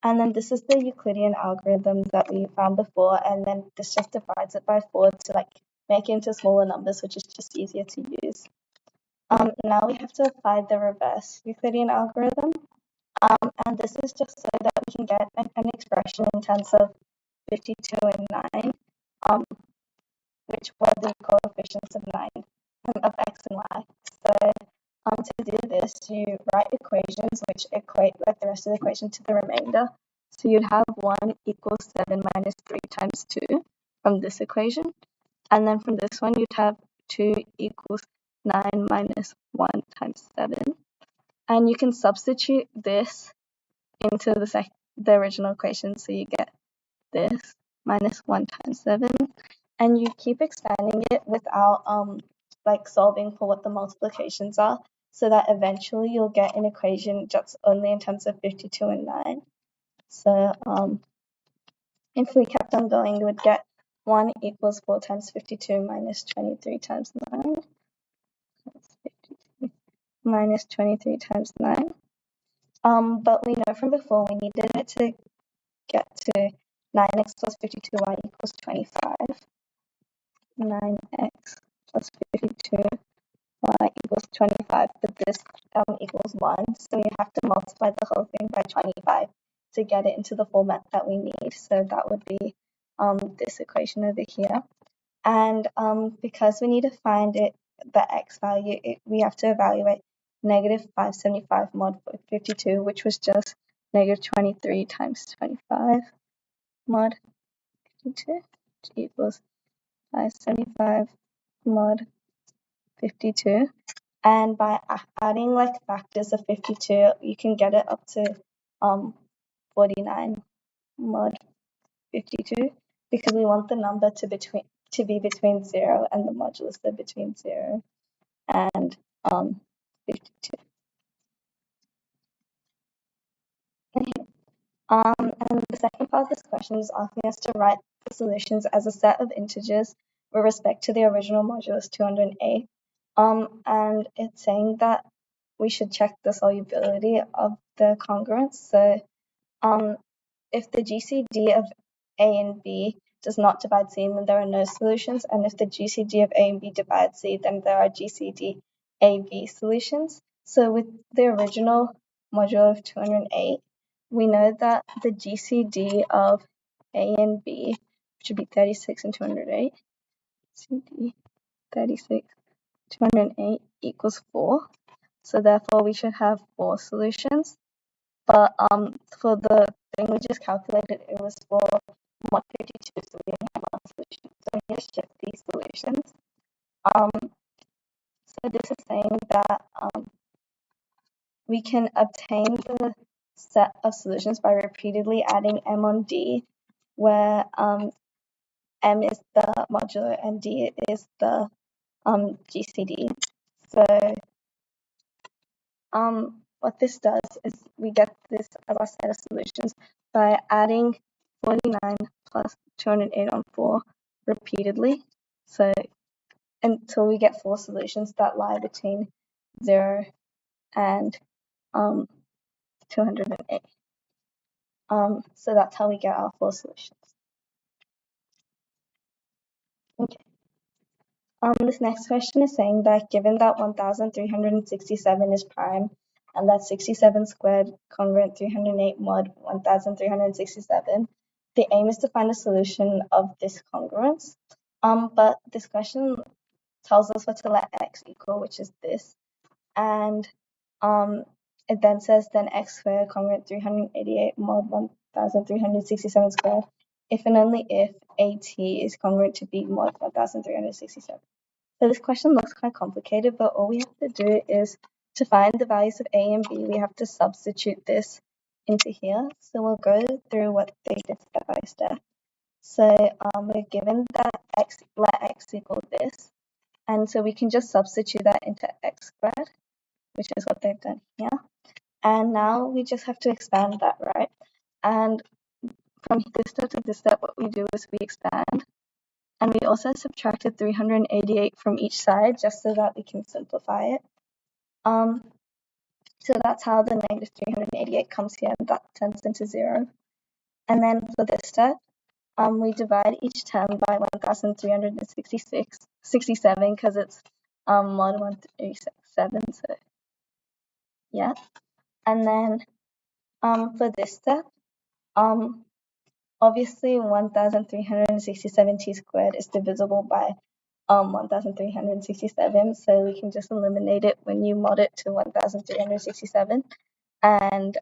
And then this is the Euclidean algorithm that we found before, and then this just divides it by 4 to like make it into smaller numbers, which is just easier to use. Now we have to apply the reverse Euclidean algorithm. And this is just so that we can get an expression in terms of 52 and 9, which were the coefficients of 9 of x and y. So to do this, you write equations which equate like the rest of the equation to the remainder. So you'd have 1 equals 7 minus 3 times 2 from this equation. And then from this one, you'd have 2 equals 9 minus 1 times 7. And you can substitute this into the original equation, so you get this minus 1 times 7, and you keep expanding it without like solving for what the multiplications are, so that eventually you'll get an equation just only in terms of 52 and 9. So if we kept on going, we would get 1 equals 4 times 52 minus 23 times 9. That's 52 minus 23 times 9. But we know from before we needed it to get to 9x plus 52y equals 25. 9x plus 52y equals 25, but this equals 1, so we have to multiply the whole thing by 25 to get it into the format that we need. So that would be this equation over here. And because we need to find the x value, we have to evaluate negative 575 mod 52, which was just negative 23 times 25 mod 52, which equals 575 mod 52. And by adding like factors of 52, you can get it up to 49 mod 52, because we want the number to be between 0 and the modulus of between 0 and 52. And the second part of this question is asking us to write the solutions as a set of integers with respect to the original modulus 208. And it's saying that we should check the solubility of the congruence. So if the GCD of A and B does not divide C, then there are no solutions. And if the GCD of A and B divides C, then there are GCD AB solutions. So with the original modulo of 208, we know that the GCD of A and B, which would be 36 and 208, CD 36, 208 equals 4. So therefore we should have 4 solutions. But for the thing we just calculated, it was for mod 52, so we didn't have one solution. So we need to shift these solutions. So this is saying that we can obtain the set of solutions by repeatedly adding m on d, where m is the modular and d is the GCD. So what this does is we get this as our set of solutions by adding 49 plus 208 on 4 repeatedly. So until we get 4 solutions that lie between 0 and 208. So that's how we get our 4 solutions. Okay. This next question is saying that given that 1367 is prime and that 67 squared congruent 308 mod 1367, the aim is to find a solution of this congruence. But this question tells us what to let x equal, which is this. And it then says then x squared congruent 388 mod 1367 squared if and only if AT is congruent to B mod 1367. So this question looks quite complicated, but all we have to do is to find the values of A and B, we have to substitute this into here. So we'll go through what they did step by step. So we're given that let x equal this, and so we can just substitute that into x squared, which is what they've done here. And now we just have to expand that, right? And from this step to this step, what we do is we expand. And we also subtracted 388 from each side just so that we can simplify it. So that's how the negative 388 comes here, and that turns into 0. And then for this step, we divide each term by 1367 because it's mod 1367. So yeah. And then for this step, obviously 1367 t squared is divisible by 1367, so we can just eliminate it when you mod it to 1367, and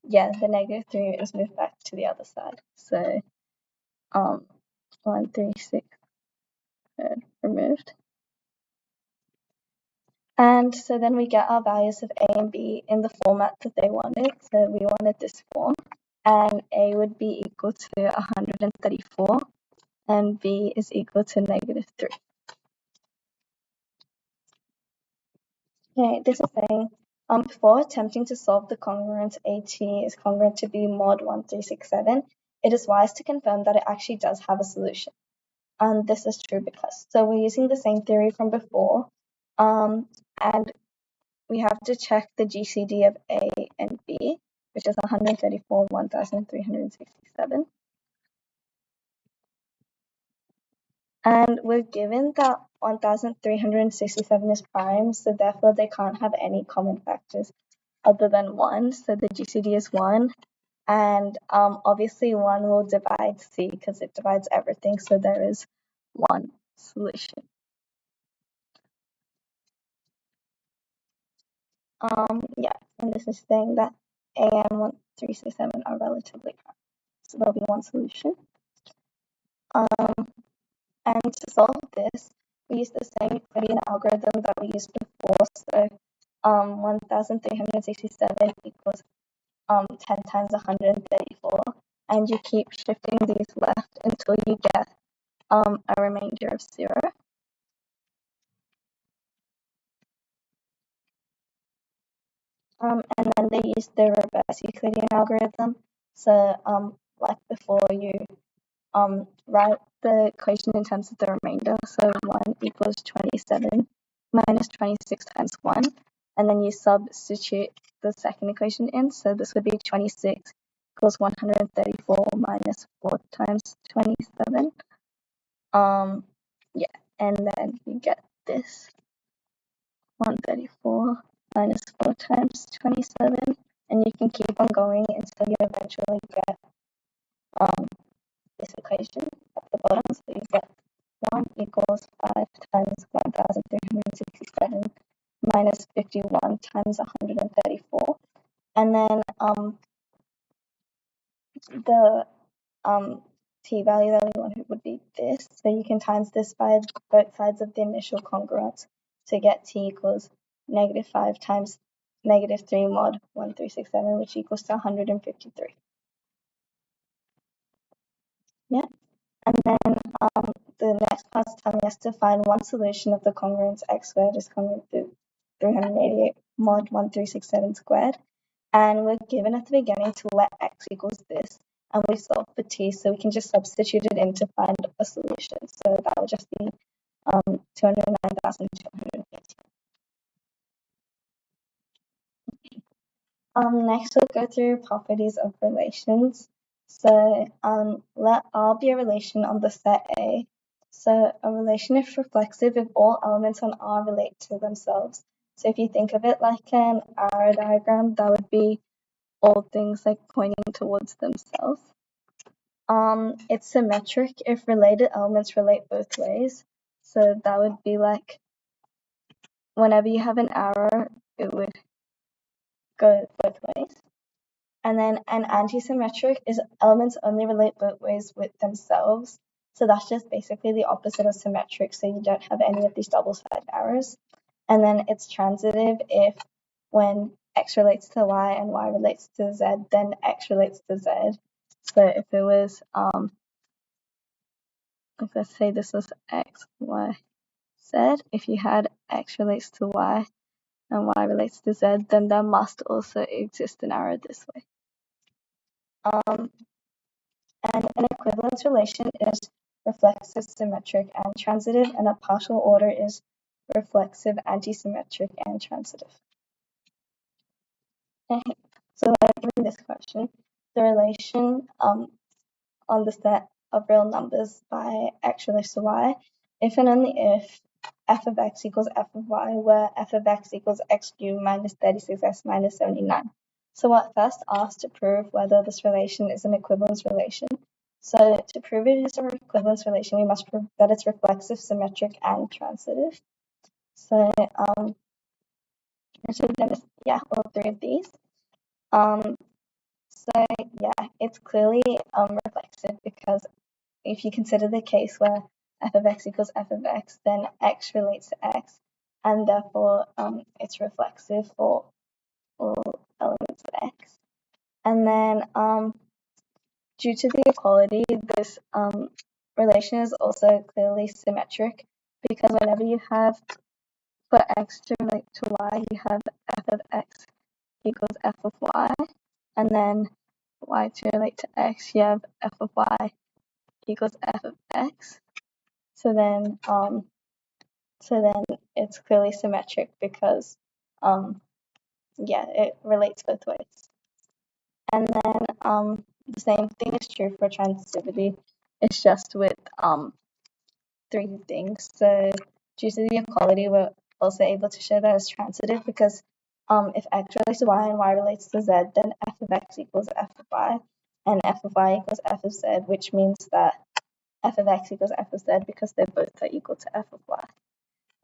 yeah, the negative 3 is moved back to the other side, so 136 removed. And so then we get our values of A and B in the format that they wanted. So we wanted this form, and A would be equal to 134, and B is equal to negative 3. Okay, this is saying, before attempting to solve the congruence AT is congruent to B mod 1367, it is wise to confirm that it actually does have a solution. And this is true because, so we're using the same theory from before, and we have to check the GCD of A and B, which is 134 and 1367. And we're given that 1367 is prime, so therefore they can't have any common factors other than 1, so the GCD is 1, and obviously 1 will divide C because it divides everything, so there is one solution. Yeah, and this is saying that A and 1367 are relatively prime, so there'll be one solution. And to solve this, we use the same Euclidean algorithm that we used before, so 1367 equals 10 times 134, and you keep shifting these left until you get a remainder of 0. And then they use the reverse Euclidean algorithm. So like before, you write the equation in terms of the remainder. So 1 equals 27 minus 26 times 1. And then you substitute the second equation in. So this would be 26 equals 134 minus 4 times 27. Yeah, and then you get this 134 minus 4 times 27, and you can keep on going until you eventually get this equation at the bottom. So you get 1 equals 5 times 1367 minus 51 times 134, and then the t-value that we wanted would be this. So you can times this by both sides of the initial congruence to get t equals negative 5 times negative 3 mod 1367, which equals to 153. Yeah, and then the next part is telling us to find one solution of the congruence x squared is congruent to 388 mod 1367 squared. And we're given at the beginning to let x equals this, and we solve for t, so we can just substitute it in to find a solution. So that would just be 209,280. Next, we'll go through properties of relations. So let R be a relation on the set A. So a relation is reflexive if all elements on R relate to themselves. So if you think of it like an arrow diagram, that would be all things like pointing towards themselves. It's symmetric if related elements relate both ways. So that would be like whenever you have an arrow, it would go both ways. And then an antisymmetric is elements only relate both ways with themselves. So that's just basically the opposite of symmetric, so you don't have any of these double-sided arrows. And then it's transitive if when x relates to y and y relates to z, then x relates to z. So if it was, let's say this was x, y, z, if you had x relates to y and y relates to z, then there must also exist an arrow this way. And an equivalence relation is reflexive, symmetric, and transitive, and a partial order is reflexive, antisymmetric, and transitive. Okay, so given this question, the relation on the set of real numbers by x relates to y, if and only if f of x equals f of y, where f of x equals x cubed minus 36x minus 79. So we're first asked to prove whether this relation is an equivalence relation. So to prove it is an equivalence relation, we must prove that it's reflexive, symmetric, and transitive. So all three of these. So yeah, it's clearly reflexive because if you consider the case where f of x equals f of x, then x relates to x, and therefore it's reflexive for all elements of x. And then due to the equality, this relation is also clearly symmetric because whenever you have for x to relate to y, you have f of x equals f of y, and then y to relate to x, you have f of y equals f of x. So then it's clearly symmetric because it relates both ways. And then the same thing is true for transitivity. It's just with three things. So due to the equality, we're also able to show that it's transitive because if x relates to y and y relates to z, then f of x equals f of y, and f of y equals f of z, which means that f of x equals f of z because they both are equal to f of y.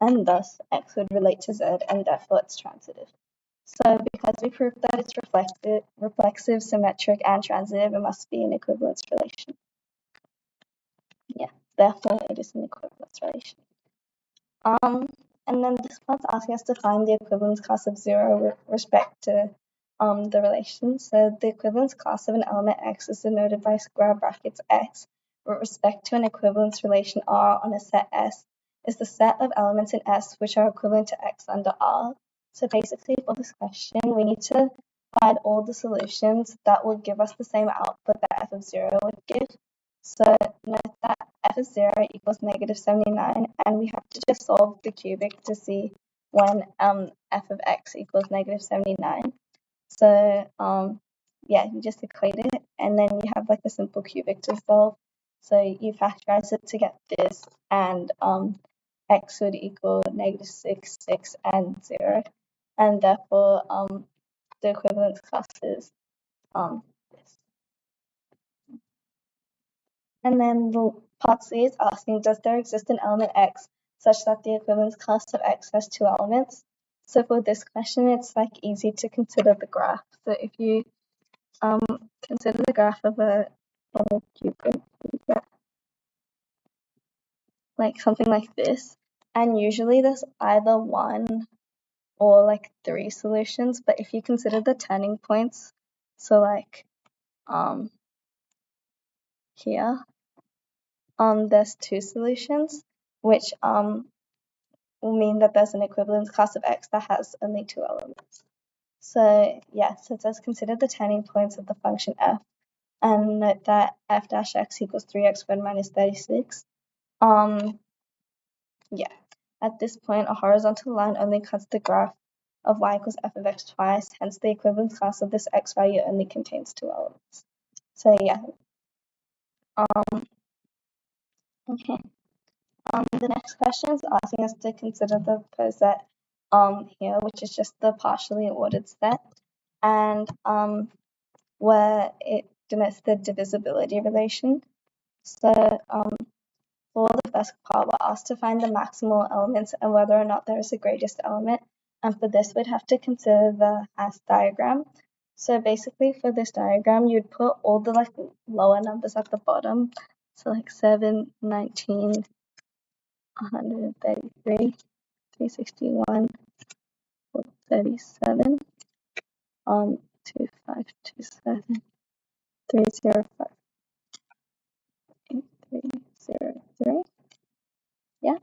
And thus, x would relate to z, and therefore it's transitive. So because we proved that it's reflexive, symmetric, and transitive, it must be an equivalence relation. Yeah, therefore it is an equivalence relation. And then this part's asking us to find the equivalence class of 0 with respect to the relation. So the equivalence class of an element x is denoted by square brackets x with respect to an equivalence relation R on a set S is the set of elements in S which are equivalent to x under R. So basically for this question, we need to find all the solutions that will give us the same output that f of 0 would give. So note that f of 0 equals negative 79, and we have to just solve the cubic to see when f of x equals negative 79. So you just equate it, and then you have like a simple cubic to solve. So you factorize it to get this, and x would equal negative 6, 6, and 0, and therefore the equivalence class is this. And then the part C is asking, does there exist an element x such that the equivalence class of x has two elements? So for this question, it's like easy to consider the graph. So if you consider the graph of a normal cubic, you get like something like this. And usually there's either one or like three solutions. But if you consider the turning points, so like here, there's two solutions, which will mean that there's an equivalence class of x that has only two elements. So so it says consider the turning points of the function f, and note that f dash x equals 3x squared minus 36. At this point, a horizontal line only cuts the graph of y equals f of x twice, hence the equivalence class of this x value only contains two elements. So okay. The next question is asking us to consider the coset here, which is just the partially ordered set, and where it denotes the divisibility relation. So for the first part, we're asked to find the maximal elements and whether or not there is a greatest element, And for this, we'd have to consider the AEST diagram. So basically for this diagram, you'd put all the like lower numbers at the bottom. So like 7, 19, 133, 361, 37, 2527, 305, 8303. Yeah.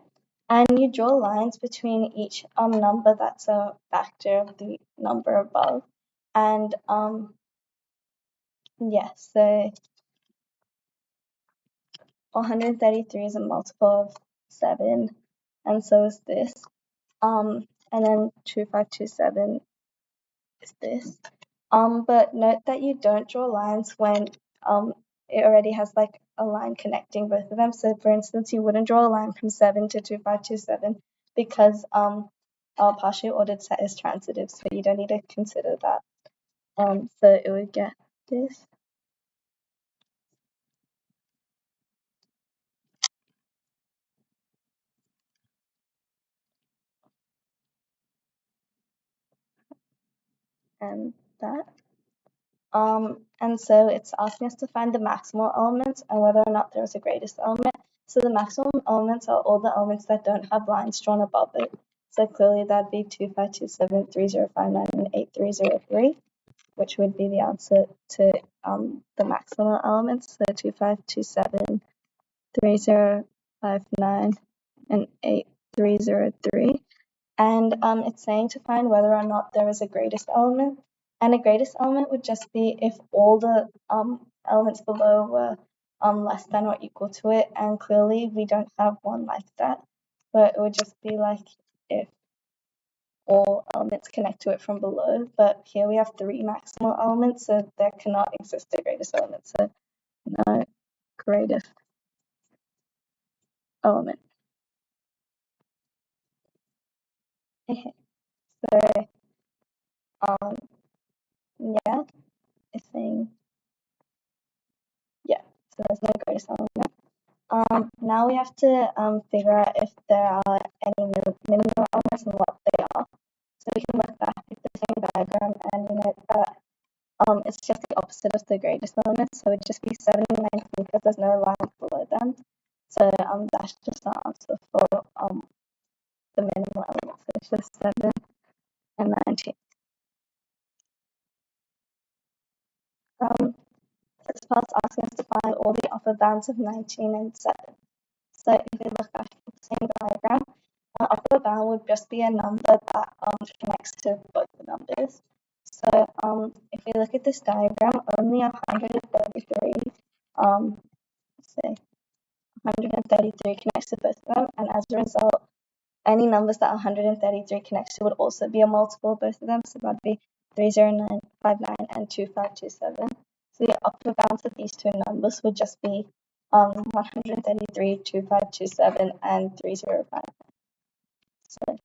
And you draw lines between each number that's a factor of the number above. And yeah, so 133 is a multiple of 7, and so is this. And then 2527 is this. But note that you don't draw lines when it already has like a line connecting both of them. So for instance, you wouldn't draw a line from 7 to 2527 because our partially ordered set is transitive, so you don't need to consider that. So it would get this. And that. And so it's asking us to find the maximal elements and whether or not there is a greatest element. So the maximum elements are all the elements that don't have lines drawn above it. So clearly that'd be 2527, 3059, and 8303, which would be the answer to the maximal elements. So 2527, 3059, and 8303. And it's saying to find whether or not there is a greatest element. And a greatest element would just be if all the elements below were less than or equal to it. And clearly we don't have one like that. But it would just be like if all elements connect to it from below. But here we have 3 maximal elements, so there cannot exist a greatest element. So no greatest element. So yeah, it's saying yeah, so there's no greatest element. Now we have to figure out if there are any minimal elements and what they are. So we can look back at the same diagram and you know that it's just the opposite of the greatest element. So it'd just be 7 and 19 because there's no line below them. So that's just the answer for the minimal elements. So it's just 7 and 19. This part's asking us to find all the upper bounds of 19 and 7. So if we look at the same diagram, upper bound would just be a number that connects to both the numbers. So if we look at this diagram, only 133, say 133 connects to both of them, and as a result, any numbers that 133 connects to would also be a multiple of both of them. So that'd be 30959 and 2527. So the upper bounds of these two numbers would just be 133, 2527, and 305. So if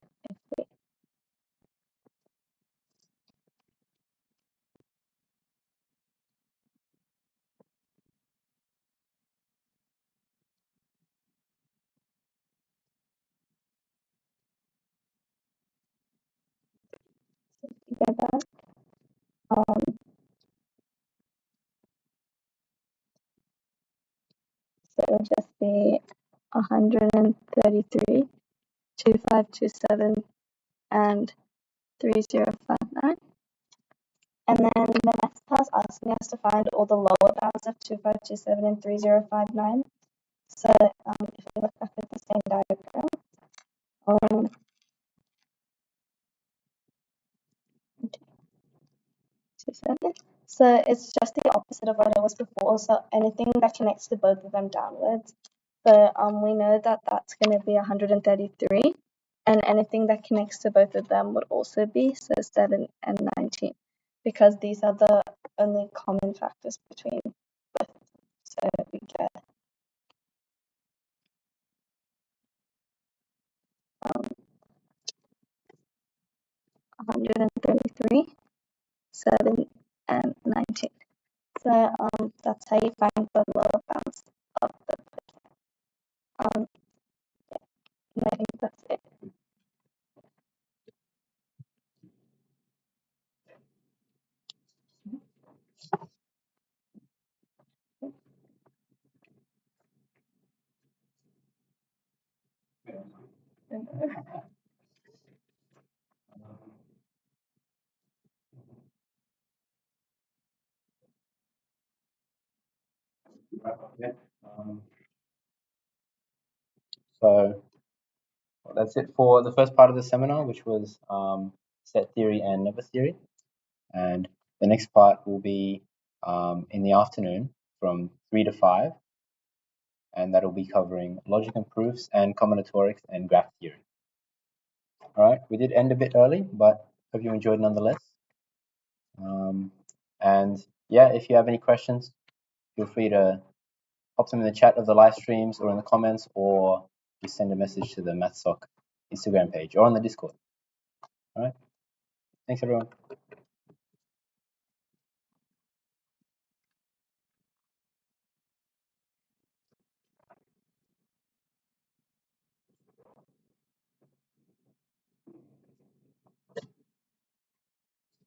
we get that, so it would just be 133, 2527, and 3059. And then the next part is asking us to find all the lower bounds of 2527 and 3059. So if we look back at the same diagram, so it's just the opposite of what it was before. So anything that connects to both of them downwards. So we know that that's going to be 133, and anything that connects to both of them would also be, so 7 and 19, because these are the only common factors between both. So we get 133, 7, and 19. So that's how you find the lower bounds of the and I think that's it. Yeah. So that's it for the first part of the seminar, which was set theory and number theory. And the next part will be in the afternoon from 3 to 5. And that'll be covering logic and proofs and combinatorics and graph theory. All right, we did end a bit early, but hope you enjoyed nonetheless. And yeah, if you have any questions, feel free to pop them in the chat of the live streams or in the comments, or just send a message to the MathSoc Instagram page or on the Discord. All right, thanks everyone.